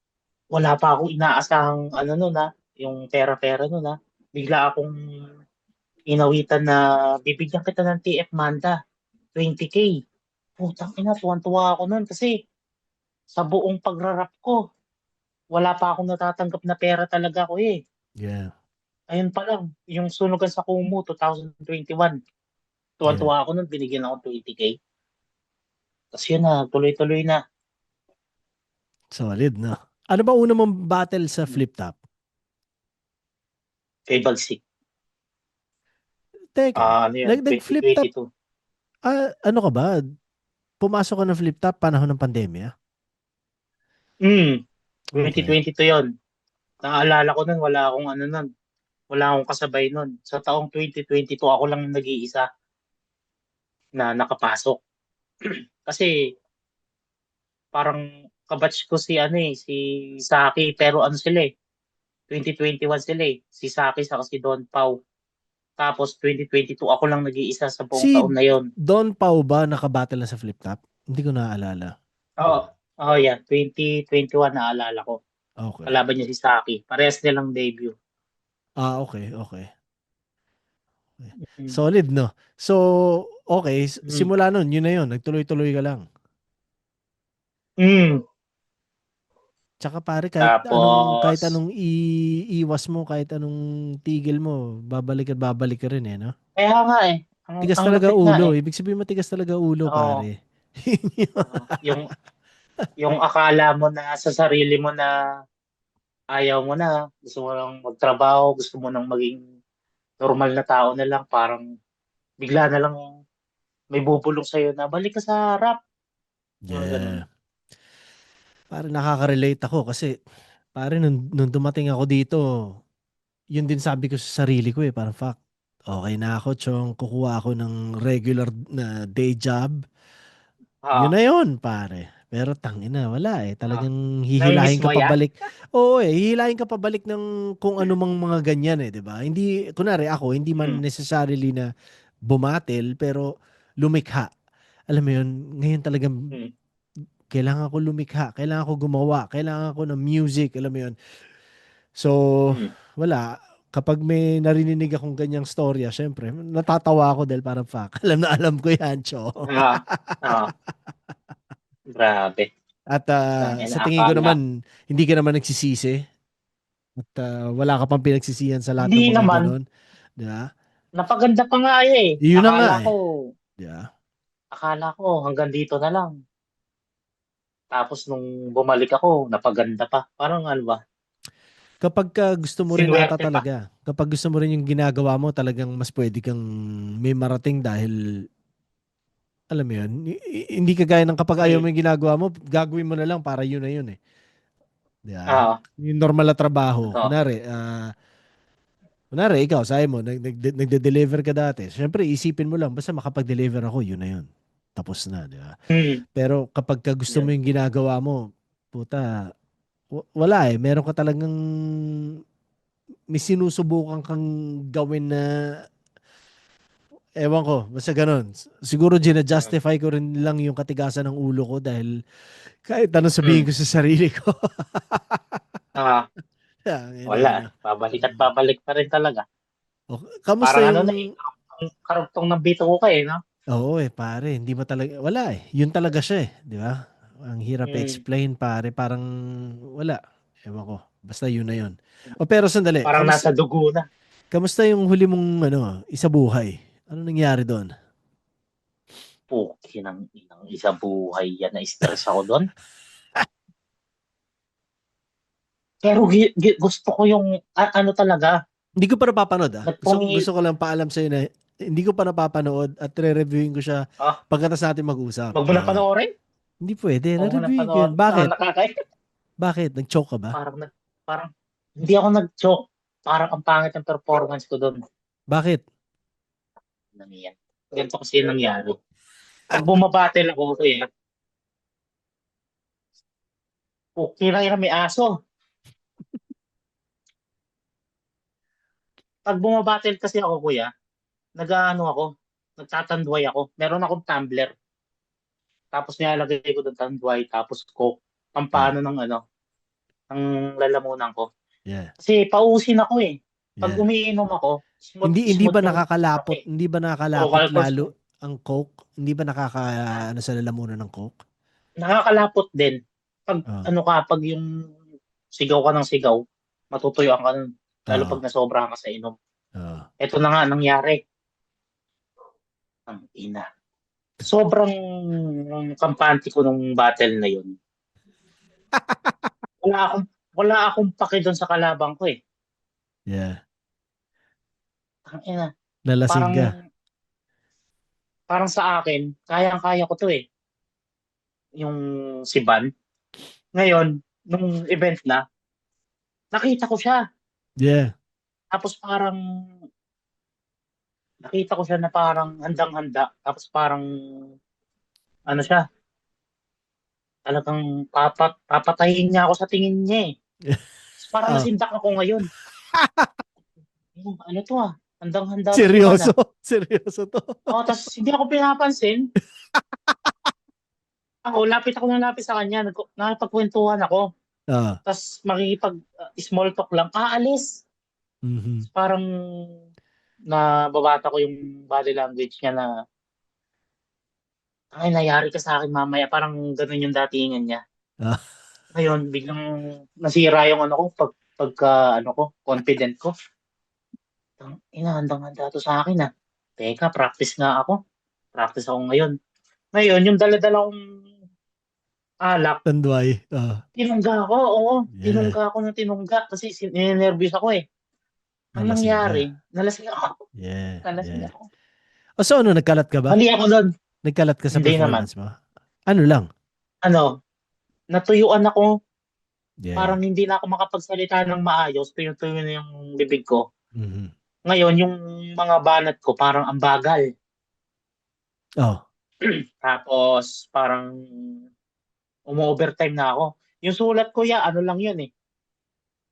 wala pa akong inaasahang nun yung pera-pera nun Bigla akong inawitan na bibigyan kita ng TF Manda, 20K. Putang ina, tuwan-tuwa ako nun kasi sa buong pagrarap ko, wala pa akong natatanggap na pera talaga ko eh. Yeah. Ayun pa lang, yung sunugan sa Kumu, 2021. Tuwan-tuwa ako nun, binigyan ako 20K. Tapos yun na, tuloy-tuloy na. Solid, no? Ano ba una mong battle sa flip top? Kay Bagsik. Teka, Ano yun, nag-flip top, 2022. ano ka ba? Pumasok ka ng flip top panahon ng pandemya? 2022 yun. Naalala ko nun, wala akong kasabay nun. Sa taong 2022, ako lang nag-iisa na nakapasok. Kasi parang kabatch ko si Saki, pero sila 2021 sila Si Saki sa si Don Pau. Tapos 2022, ako lang nag-iisa sa buong Si taon na yon. Don Pau ba nakabattle na sa flip top? Hindi ko naaalala. Oo, yeah. 2021 naalala ko. Okay. Kalaban niya si Saki. Parehas nilang debut. Okay. Mm. Solid, no? So, okay. Mm. Simula nun, yun na yun. Nagtuloy-tuloy ka lang. Mm. Tsaka pare, kahit Tapos, anong iwas mo, kahit anong tigil mo, babalik at babalik ka rin eh, no? kaya nga eh. Tigas Ang talaga lupit nga ulo. eh. Ibig sabihin matigas talaga ulo, Oo. pare. Yung akala mo na sa sarili mo na ayaw mo na, gusto mo lang magtrabaho, gusto mo nang maging normal na tao na lang, parang bigla na lang may bubulong sa'yo na balik ka sa rap. Mga ganun. Yeah. Pare, nakaka-relate ako kasi pare, nung dumating ako dito, yun din sabi ko sa sarili ko eh, parang fuck, okay na ako, chong, kukuha ako ng regular na day job. Yun Ah, na yun, pare. Pero tangina, wala eh. ah. Talagang Namimiss hihilahin ka mo yan? pabalik. Oo eh, hihilahin ka pabalik ng kung ano mang mga ganyan eh, 'di ba? Hindi, kunwari ako, hindi man Mm. necessarily na bumatil, pero lumikha. Alam mo yun, ngayon talagang Mm. kailangan ko lumikha, kailangan ko gumawa, kailangan ko ng music, alam mo yun. So, Mm. wala. Kapag may narinig akong ganyang storya, syempre, natatawa ako dahil parang fuck. Alam na alam ko yan, cho. Ah, ah, grabe. At Tangina, sa tingin ko akala. naman, hindi ka naman nagsisisi. At wala ka pang pinagsisihan sa lahat ng Hindi mga naman. ganon. Di ba? Napaganda pa nga eh. Yun na nga eh. Di ba? Akala ko hanggang dito na lang. Tapos nung bumalik ako, napaganda pa. Parang ano ba? Kapag ka gusto mo rin ata Sinuwerte pa. talaga, kapag gusto mo rin yung ginagawa mo, talagang mas pwede kang may marating dahil, alam mo yun, hindi kagaya ng kapag ayaw mo Mm. yung ginagawa mo, gagawin mo na lang para yun na yun eh. Di ba? Ah, Yung normal na trabaho. ito. Kunwari, ikaw, sabi mo, nagde-deliver ka dati. Siyempre, isipin mo lang, basta makapag-deliver ako, yun na yun. Tapos na, di ba? Mm. Pero kapag ka gusto mo Yun. yung ginagawa mo, puta, wala eh. Meron ka talagang, may sinusubukan kang gawin na, ewan ko, basta ganun. Siguro Mm. gina-justify ko rin lang yung katigasan ng ulo ko dahil kahit anong sabihin Mm. ko sa sarili ko. Ah, Yan, wala. ano. Babalik at babalik pa rin talaga. Kamusta Parang ano na eh, yung, karugtong ng bito ko ka eh, no? oo eh, pare, hindi mo talaga, wala eh. Yun talaga siya eh, di ba? Ang hirap Mm. explain, pare, parang wala. Ewan ko, basta yun na yun. O pero sandali, Parang kamusta, nasa dugo na. kamusta yung huli mong, isa buhay? Ano nangyari doon? Puki ng inang isa buhay yan, na-stress ako doon. Pero gusto ko yung, ano talaga, Hindi ko pa napapanood ah. Gusto nagpumi, ko lang paalam sa'yo na hindi ko pa napapanood at re-reviewin ko siya ah, pagkatapos natin mag-usap. wag mo na panoorin. Hindi pwede, Wag mo na re-reviewin ko yan. panoorin. Bakit? Nakakaya. Bakit? Nag-choke ka ba? Parang, hindi ako nag-joke. Parang ang pangit ng performance ko doon. Bakit? Nangyari. Ganito kasi yung nangyari. Pag bumabattle ako, kuya, kira-kira may aso. Pag bumabattle kasi ako, kuya, nag-ano ako, nagtatanduay ako. Meron akong tumbler. Tapos nilalagay ko doon tanduay, tapos coke. Yeah, Pampano ng ano, ng lalamunan ko. yeah, Kasi pausin ako eh. Pag yeah. umiinom ako, smooth, Hindi smooth ba yung nakakalapot? kape. Hindi ba O, nakakalapot lalo ang Coke? Hindi ba ano sa lalamunan ng Coke? nakakalapot din. Pag Ah, ano ka, pag yung sigaw ka ng sigaw, matutuyuan ka nun. Lalo pag ah, nasobra ka sa inom. ah. Ito na nga nangyari. Ang ina. Sobrang kampante ko nung battle na yun. Wala akong wala akong pake doon sa kalabang ko eh. Yeah. Ang ina. Nalasing Parang ka. parang sa akin, kayang-kaya ko to eh. Yung si Van. Ngayon, nung event na, nakita ko siya. Yeah. Tapos parang nakita ko siya na parang handang-handa. Tapos parang ano siya, talagang papatayin niya ako sa tingin niya eh. Tapos parang Ah, nasindak ako ngayon. Ano to ah? Handang-handa to si Van seryoso. ah. Seryoso to. Oh, tapos hindi ako pinapansin. Lapit ako ng lapit sa kanya. Nakipagkwentuhan ako. Ah. Tapos makikipag small talk lang. Aalis. Mhm. Parang nababata ko yung body language niya na, ay, nangyari ka sa akin mamaya. Parang ganun yung datingan niya. Ah, Ngayon, biglang nasira yung ano ko, pagka, ano ko, confident ko. Handang-handa to sa akin ah. Teka, practice nga ako. Practice ako ngayon. Ngayon, yung dala-dala kong alak, Tanduay. tinungga ako, oo. Yeah. Tinungga ako ng tinungga kasi nervous ako eh. Ang Nalasing ka. nangyari, nalasing ako. Yeah, Nalasing yeah. ako. O so ano, nagkalat ka ba? Mali ako doon. Nagkalat ka sa Hindi naman. performance mo? Ano lang? Ano, natuyuan ako. Yeah. Parang hindi na ako makapagsalita ng maayos. Tuyo-tuyo na yung bibig ko. Mhm. Ngayon, yung mga banat ko parang ang bagal. Oh, Tapos, parang umu-overtime na ako. Yung sulat ko ano lang yun eh.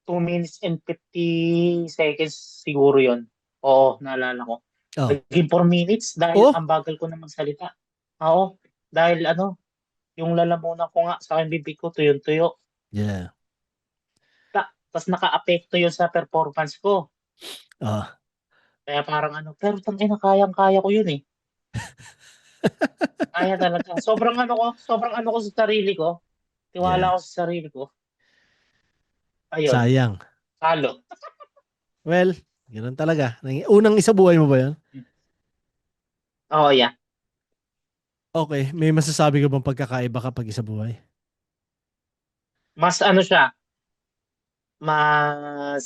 2 minutes and 50 seconds siguro yun. Oo, naalala ko. oh. Naging 4 minutes dahil Oh, ang bagal ko na magsalita. Oo, dahil yung lalamunan ko nga sa aking bibig ko, tuyo-tuyo. yeah. Tapos naka-apekto yun sa performance ko. Oh. Kaya parang pero tangina, kayang-kaya ko yun eh. Kaya talaga. Sobrang ko sa sarili ko. Yeah. Tiwala ko sa sarili ko. Ayun, Sayang. talo. Well, ganoon talaga. Unang isa buhay mo ba 'yan? Oo, yeah. Okay, may masasabi ka bang pagkakaiba kapag isa buhay? Mas siya, mas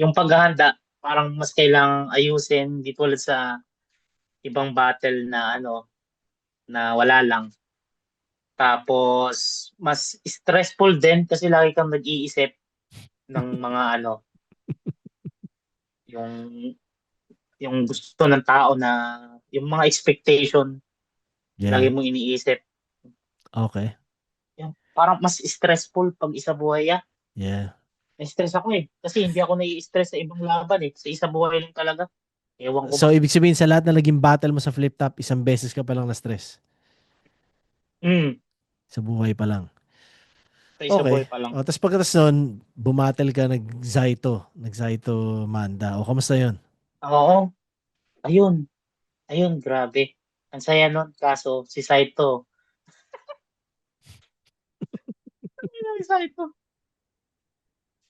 yung paghahanda, parang mas kailangang ayusin, di tulad sa ibang battle na na wala lang. Tapos, mas stressful din kasi lagi kang nag-iisip ng mga yung yung gusto ng tao na yung mga expectation, lagi Yeah. mo iniisip. Okay. Yung, parang mas stressful pag isa buhay. Yeah. Na-stress ako eh. Kasi hindi ako nai-stress sa ibang laban eh. Sa isa buhay lang talaga. Ewan ko So, ba. ibig sabihin sa lahat na naging battle mo sa flip top, isang beses ka pa lang na-stress. Mm, Sa buhay pa lang. sa isa buhay Okay. pa lang. O, tapos pagkatapos nun, bumattle ka, nag-Zaito Manda. O, kamusta yun? Oo. Ayun. Ayun, grabe. Ang saya nun. Kaso, si Saito. Si Saito.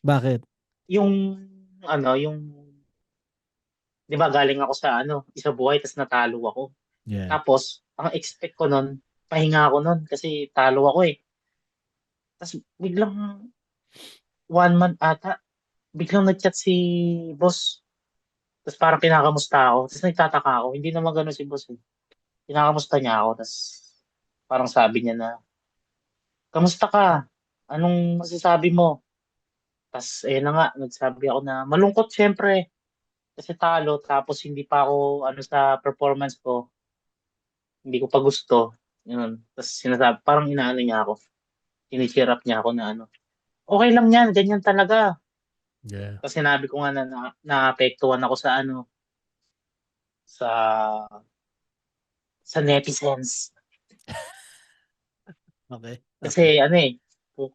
Bakit? Yung, yung, di ba galing ako sa isa buhay, tapos natalo ako. Yeah. Tapos, ang expect ko nun, pahinga ako nun kasi talo ako eh. Tapos, biglang 1 month ata, biglang nag-chat si boss. Tapos parang kinakamusta ako. Tapos nagtataka ako. Hindi naman gano'n si boss eh. Kinakamusta niya ako. Tapos parang sabi niya na, kamusta ka? Anong masasabi mo? Tapos na nga, nagsabi ako na malungkot syempre. Kasi talo. Tapos hindi pa ako sa performance ko. Hindi ko pa gusto. Yun. Tapos sinasabi, parang inaano niya ako. Sinicheer up niya ako na okay lang yan. Ganyan talaga. Yeah. Kasi sinabi ko nga na naapektuhan ako sa sa netizens. Okay. Kasi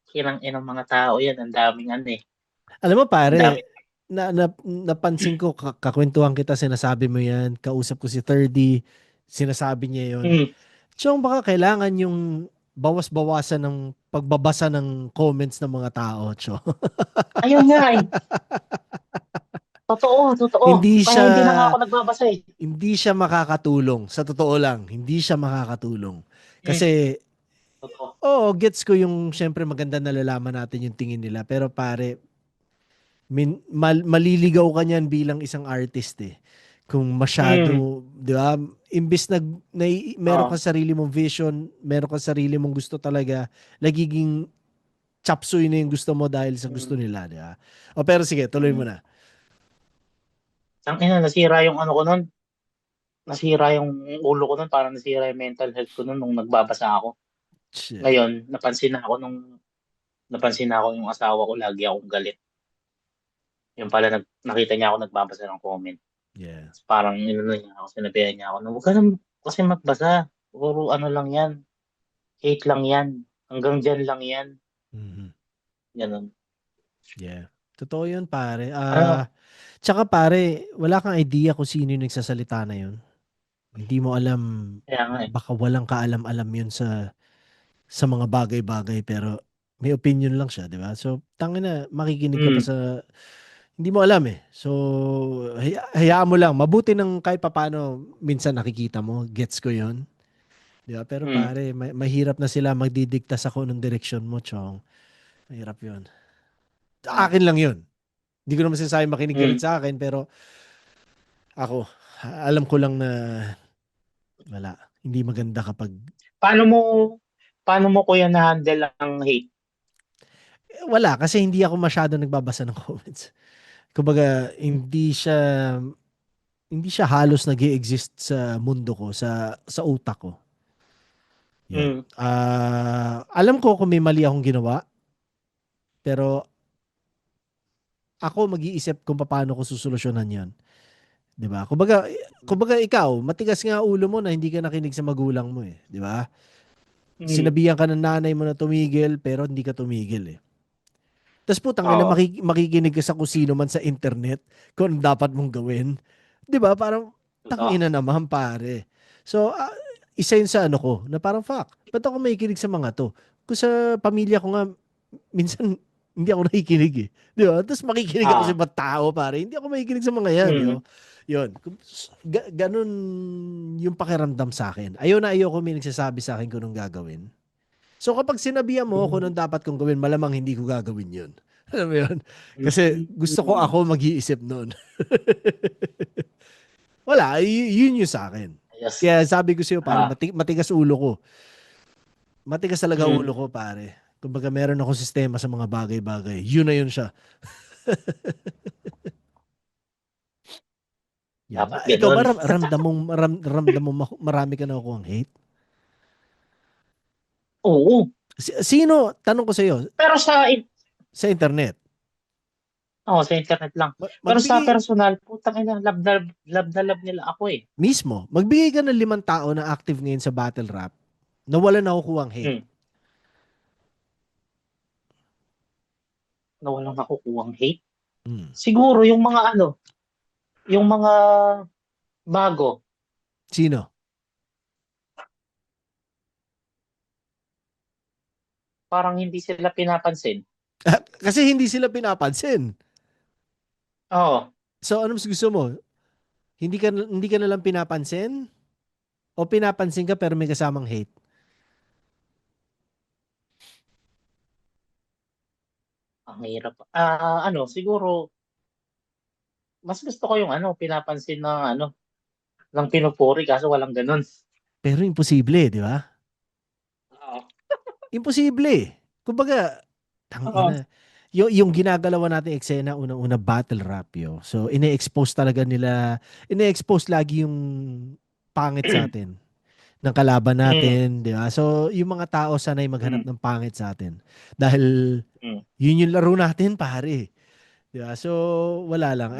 kirang inang mga tao yan, ang daming Alam mo ang dami. pare, napansin ko, kakwentuhan kita, sinasabi mo yan, kausap ko si 30, sinasabi niya yon. Hmm. Chong, baka kailangan yung bawas-bawasan ng pagbabasa ng comments ng mga tao, Cho. Ayun nga eh. Totoo, totoo. Hindi Kaya siya hindi na nga ako nagbabasa eh. hindi siya makakatulong. Sa totoo lang, hindi siya makakatulong. Hmm. Kasi, Totoo. gets ko yung, syempre maganda nalalaman natin yung tingin nila. Pero pare, maliligaw ka niyan bilang isang artist eh. Kung Hmm. masyado, di ba? Imbis meron Oo. kang sarili mong vision, meron kang sarili mong gusto talaga, nagiging chapsuy na yung gusto mo dahil sa gusto Hmm. nila, di ba? O pero sige, tuloy mo Hmm. na. Ang nasira yung ko nun. Nasira yung ulo ko nun, parang nasira yung mental health ko nun nung nagbabasa ako. Shit. Ngayon, napansin na ako yung asawa ko, lagi akong galit. Yung pala, nakita niya ako nagbabasa ng comment. Yeah. Parang niya ako, sinabihan niya ako, na huwag ka na kasi magbasa. Puro lang yan. Hate lang yan. Hanggang dyan lang yan. Mhm. Ganun. Yeah. Totoo yun, pare. Ano? Tsaka pare, wala kang idea kung sino yung nagsasalita na yun. Hindi mo alam, Kaya nga eh. baka walang kaalam-alam yun sa mga bagay-bagay, pero may opinion lang siya, di ba? So, tangin na, makikinig ka pa Mm, sa, hindi mo alam eh. So, hayaan mo lang. Mabuti ng kahit papaano, minsan nakikita mo, gets ko yun. Di ba? Pero mm, pare, mahirap na sila magdidikta sa kung anong direksyon mo, chong. Mahirap yun. Sa ah, akin lang yun. Hindi ko naman sinasabi makinig ka rin mm. sa akin, pero ako, alam ko lang na wala. Hindi maganda kapag Paano mo, paano mo kuya na-handle ang hate? wala kasi hindi ako masyado nagbabasa ng comments. Kumbaga, hindi siya halos nag-exist sa mundo ko, sa utak ko. Yun. Mm, Alam ko kung may mali akong ginawa, pero ako mag-iisip kung paano ko susolusyonan 'yon, 'di ba? Kumbaga ikaw, matigas nga ulo mo na hindi ka nakinig sa magulang mo eh, 'di ba? mm. Sinabihan ka ng nanay mo na tumigil, pero hindi ka tumigil eh. Tapos putang ina, Oo. makikinig ka sa kung sino man sa internet kung ano dapat mong gawin. 'Di ba? Parang Totoo. tangina naman pare. So, isa yun sa ano ko, na parang fuck, ba't ako makikinig sa mga to? Kung sa pamilya ko nga, minsan hindi ako nakikinig eh. Di ba? Tapos makikinig ako sa Ah, ibang tao pare. Hindi ako makikinig sa mga yan. Yo. mm, Yun. Ganun yung pakiramdam sa akin. Ayaw na ayaw ko may nagsasabi sa akin kung anong gagawin. So kapag sinabihan mo kung mm, anong dapat kong gawin, malamang hindi ko gagawin yun. Alam mo yun? Kasi gusto ko mm. ako mag-iisip noon. Wala, yun yung sa akin. Ayos. Kaya sabi ko sa'yo, pare, Ah, matigas ulo ko. Matigas talaga mm. ulo ko, pare. Kumbaga meron akong sistema sa mga bagay-bagay. Yun na yun siya. Yan. Dapat Ikaw ganun. ba ramdam mo marami ka na ang hate? Oo. Sino, tanong ko sa'yo, Pero sa internet, sa internet lang. Pero sa magbigay, personal, putang ina, love na love nila ako eh. magbigay ka ng 5 tao na active ngayon sa battle rap na wala nakukuha ang hate. Mm. Na walang nakukuhang hate. Hmm. Siguro yung mga yung mga bago, Sino? parang hindi sila pinapansin. Kasi hindi sila pinapansin. Oo. So, ano mas gusto mo? Hindi ka na lang pinapansin? O pinapansin ka pero may kasamang hate? Ang hirap. Siguro, mas gusto ko yung pinapansin ng ng pinupuri kaso walang ganun. Pero imposible, di ba? Oo. Imposible. Kumbaga, Oo. tangina. Yung ginagalawan natin eksena, unang-una battle rap yo. So, ine-expose lagi yung pangit sa atin ng kalaban Mm, natin, di ba? So, yung mga tao sanay maghanap mm, ng pangit sa atin. Dahil mm, yun yung laro natin, pare. Di ba? So, wala lang.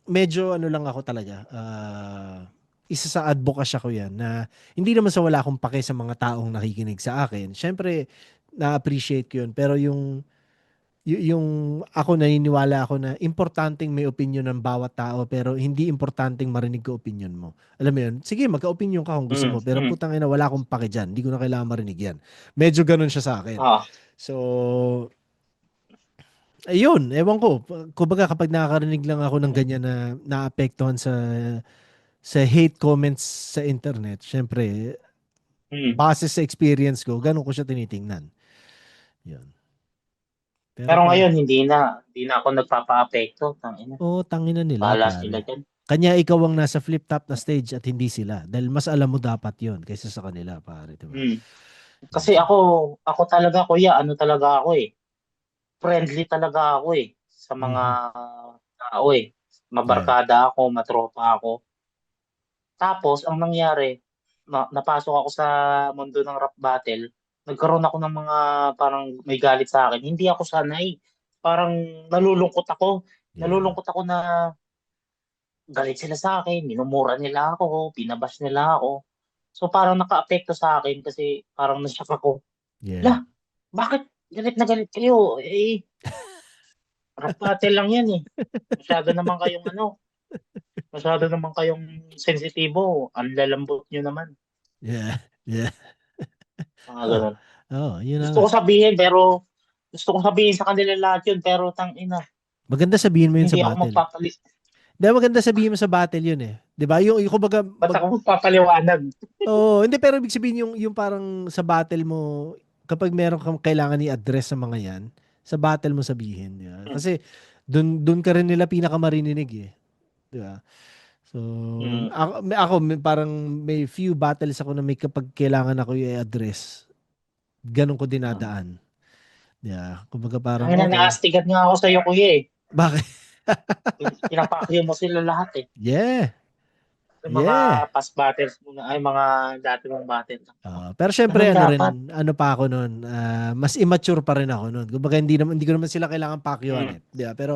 Medyo ano lang ako talaga. Isa sa advocacy ko yan na hindi naman sa wala akong pake sa mga taong nakikinig sa akin. Siyempre, na-appreciate ko yun. Pero yung ako naniniwala ako na importanteng may opinion ng bawat tao pero hindi importanteng marinig ko opinion mo. Alam mo yun? Sige, magka-opinion ka kung gusto mm, mo pero mm. putang ina wala akong pake dyan. Hindi ko na kailangan marinig yan. Medyo ganun siya sa akin. Ah, So, ayun, ewan ko. Kumbaga kapag nakakarinig lang ako ng ganyan na naapektuhan sa hate comments sa internet, syempre, mm. base sa experience ko, ganun ko siya tinitingnan. Yun. Pero Pero ngayon hindi na ako nagpapaapekto, tangina. tangina nila, Bahala sila pare. diyan. Kanya ikaw ang nasa flip top na stage at hindi sila. Dahil mas alam mo dapat yon kaysa sa kanila, pare. Diba? Mm. Yun Kasi siya. ako talaga kuya, talaga ako eh. Friendly talaga ako eh sa mga Mhm. tao eh. Yeah. Mabarkada ako, matropa ako. Tapos ang nangyari, napasok ako sa mundo ng rap battle, nagkaroon ako ng mga parang may galit sa akin. Hindi ako sanay. Parang nalulungkot ako. Yeah. Nalulungkot ako na galit sila sa akin, minumura nila ako, binabash nila ako. So parang nakaapekto sa akin kasi parang nashock ako. Yeah. Lah, bakit galit na galit kayo? Eh, Rap battle lang yan eh. Masyado naman kayong ano, masyado naman kayong sensitibo. Ang lalambot nyo naman. Yeah. Yeah. Mga Oh, ganun. oh, yun na Gusto nga. ko sabihin pero gusto ko sabihin sa kanila lahat yun pero tang ina, Maganda sabihin mo yun sa hindi ako battle. magpapalit. Hindi, maganda sabihin mo sa battle yun eh. 'Di ba? Yung kumbaga Ba't ako magpapaliwanag? oh, hindi pero ibig sabihin yung parang sa battle mo kapag meron kang kailangan i-address sa mga 'yan, sa battle mo sabihin, 'di ba? Mm. Kasi dun ka rin nila pinakamarinig eh, 'di ba? So, Mm. ako parang may few battles ako na may kapag kailangan ako i-address, ganun ko dinadaan. 'Di ba? Kumbaga parang Ang ina, okay. naastigan nga ako sa iyo kuya eh. Bakit? Pinapakyo mo sila lahat eh. Yeah. Yung mga Yeah. past battles mo na, ay mga dati mong battle. Pero syempre Ganun ano dapat. rin, ano pa ako noon, mas immature pa rin ako noon. Kumbaga hindi ko naman sila kailangan pakyuan Mm. eh. 'Di ba? Pero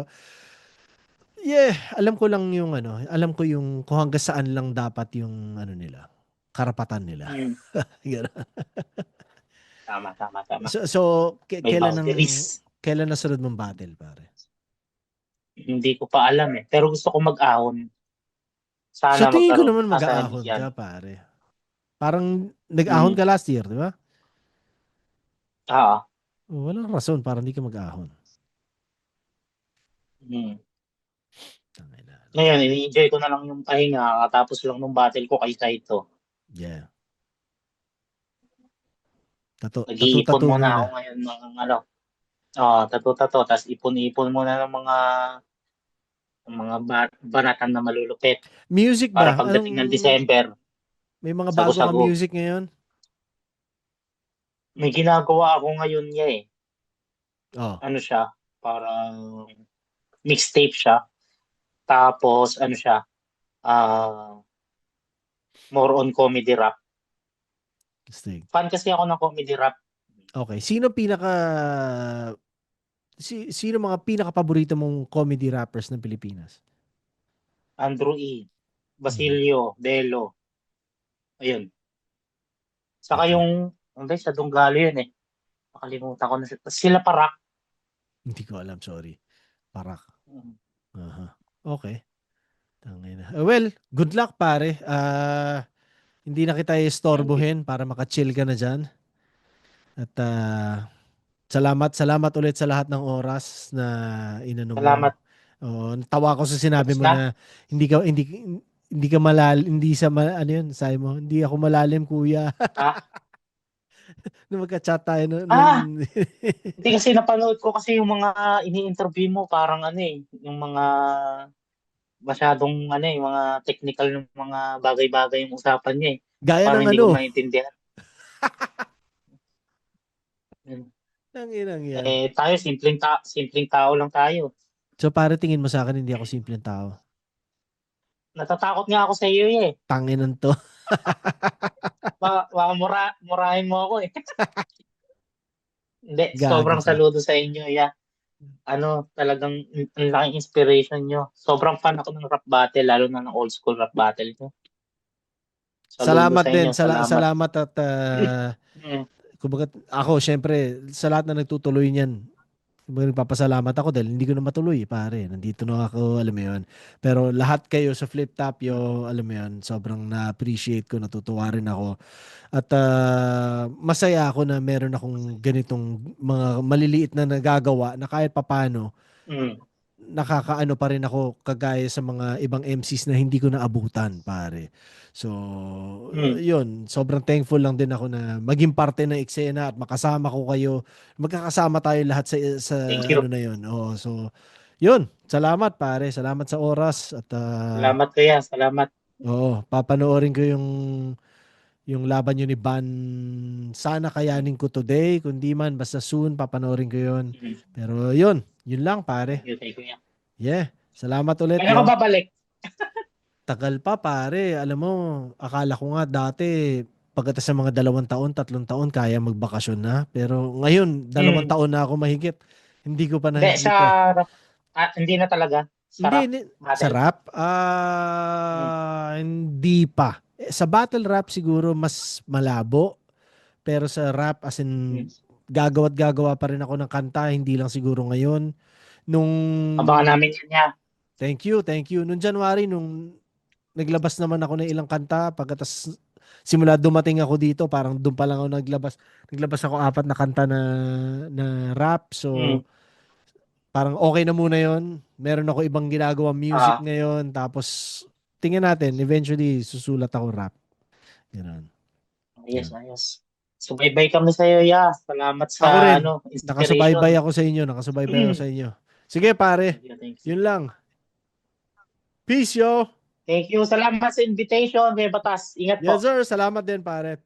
yeah, alam ko lang yung ano, alam ko yung kung hanggang saan lang dapat yung ano nila, karapatan nila. Mm. Ganun. Tama, tama, tama. So May boundaries. kailan na sunod mong battle, pare? Hindi ko pa alam eh. Pero gusto ko mag-ahon. Sa Sana tingin ko magkaroon. naman Sana mag-aahon bigyan. ka, pare. Parang nag-ahon Mm. ka last year, di ba? Ah. Walang rason para hindi ka mag-ahon. Mm. Tangina. Ngayon, ini-enjoy ko na lang yung pahinga. Katapos lang nung battle ko kay Saito. Yeah. Nag-iipon Tattoo muna muna. ako ngayon ng ano. Tato-tato. Tapos ipon-ipon muna ng mga banatan na malulupit. Music Para ba? pagdating ng December, May mga bago ka sago-sago. music ngayon? May ginagawa ako ngayon niya eh. Oh, Ano siya? Parang mixtape siya. Tapos ano siya? More on comedy rap. stig. Fan kasi ako ng comedy rap. Okay. Sino mga pinaka-paborito mong comedy rappers ng Pilipinas? Andrew E. Basilio, Delo. Ayun. Saka Okay. yung, hindi, sa Dunggalo yun eh. Nakalimutan ko na sila Parak. Hindi ko alam, sorry. Parak. Mm. Aha. Okay. Tangina. Well, good luck pare. Hindi na kita istorbohin para maka-chill ka na dyan. At salamat ulit sa lahat ng oras na inano mo. Salamat. Tawa ko sa sinabi Tapos mo na? na hindi ka malalim, ano yun, sabi mo, hindi ako malalim kuya. Ah? Nung magka-chat tayo Ah! nung Hindi kasi napanood ko kasi yung mga ini-interview mo parang ano eh, yung mga masyadong ano eh, mga technical ng mga bagay-bagay yung usapan niya eh. gaya Parang ng hindi ano, ko maintindihan. ng inang yan. Tayo simpleng tao lang tayo. So pare tingin mo sa akin hindi ako simpleng tao. Natatakot nga ako sa iyo eh. Tanginan to. Baka murahin mo ako eh. Hindi, Gago sobrang ka. saludo sa inyo, yeah. Ano, talagang ang laking inspiration nyo. Sobrang fan ako ng rap battle, lalo na ng old school rap battle nyo. Saludo Salamat sa din. inyo, salamat. Salamat at Mm. kumbaga ako syempre sa lahat na nagtutuloy niyan. Magpapasalamat ako dahil hindi ko na matuloy, pare. Nandito na ako, alam mo yun. Pero lahat kayo sa Flip Top, alam mo yun, sobrang na-appreciate ko, natutuwa rin ako. At masaya ako na meron akong ganitong mga maliliit na nagagawa na kahit papano, Mm. nakakaano pa rin ako kagaya sa mga ibang MCs na hindi ko naabutan, pare. So, Mm. yun, sobrang thankful lang din ako na maging parte ng eksena at makasama ko kayo. Magkakasama tayo lahat sa Thank you. ano na yun. So, yun, salamat pare, salamat sa oras at Salamat kuya, salamat. papanoorin ko yung laban yun ni Ban. Sana kayanin ko today, kundi man basta soon papanoorin ko yun. Mm. Pero yun lang pare. Thank you kuya. Yeah. Salamat ulit, Kailan yo. ka babalik? Tagal pa, pare. Alam mo, akala ko nga dati, pagkatapos ng mga 2 taon, 3 taon, kaya magbakasyon na. Pero ngayon, 2 taon na ako mahigit. Hindi ko pa Hindi, sa nakikita. rap. Hindi na talaga. Sa rap Hindi. Sa battle. rap? Mm. Hindi pa. Sa battle rap siguro mas malabo. Pero sa rap, as in, Mm. gagawa pa rin ako ng kanta. Hindi lang siguro ngayon. Nung Abangan namin yan niya. Thank you, thank you. Nung January, nung naglabas naman ako ng ilang kanta, pagkatas simula dumating ako dito, parang doon pa lang ako naglabas. Naglabas ako 4 na kanta na rap. So, Mm. parang okay na muna yon. Meron ako ibang ginagawang music Ah, ngayon. Tapos, tingnan natin, eventually, susulat ako rap. Ganun. ayos, Yan. ayos. Subaybay kami sa iyo, ya. Salamat Ako sa rin, nakasubaybay inspiration. ako sa inyo. Nakasubaybay ako sa inyo. Sige, pare. Thank you, thank you. Yun lang. Peace, yo! Thank you. Salamat sa invitation, Kuya Batas. Ingat po. Yes, sir. Salamat din, pare.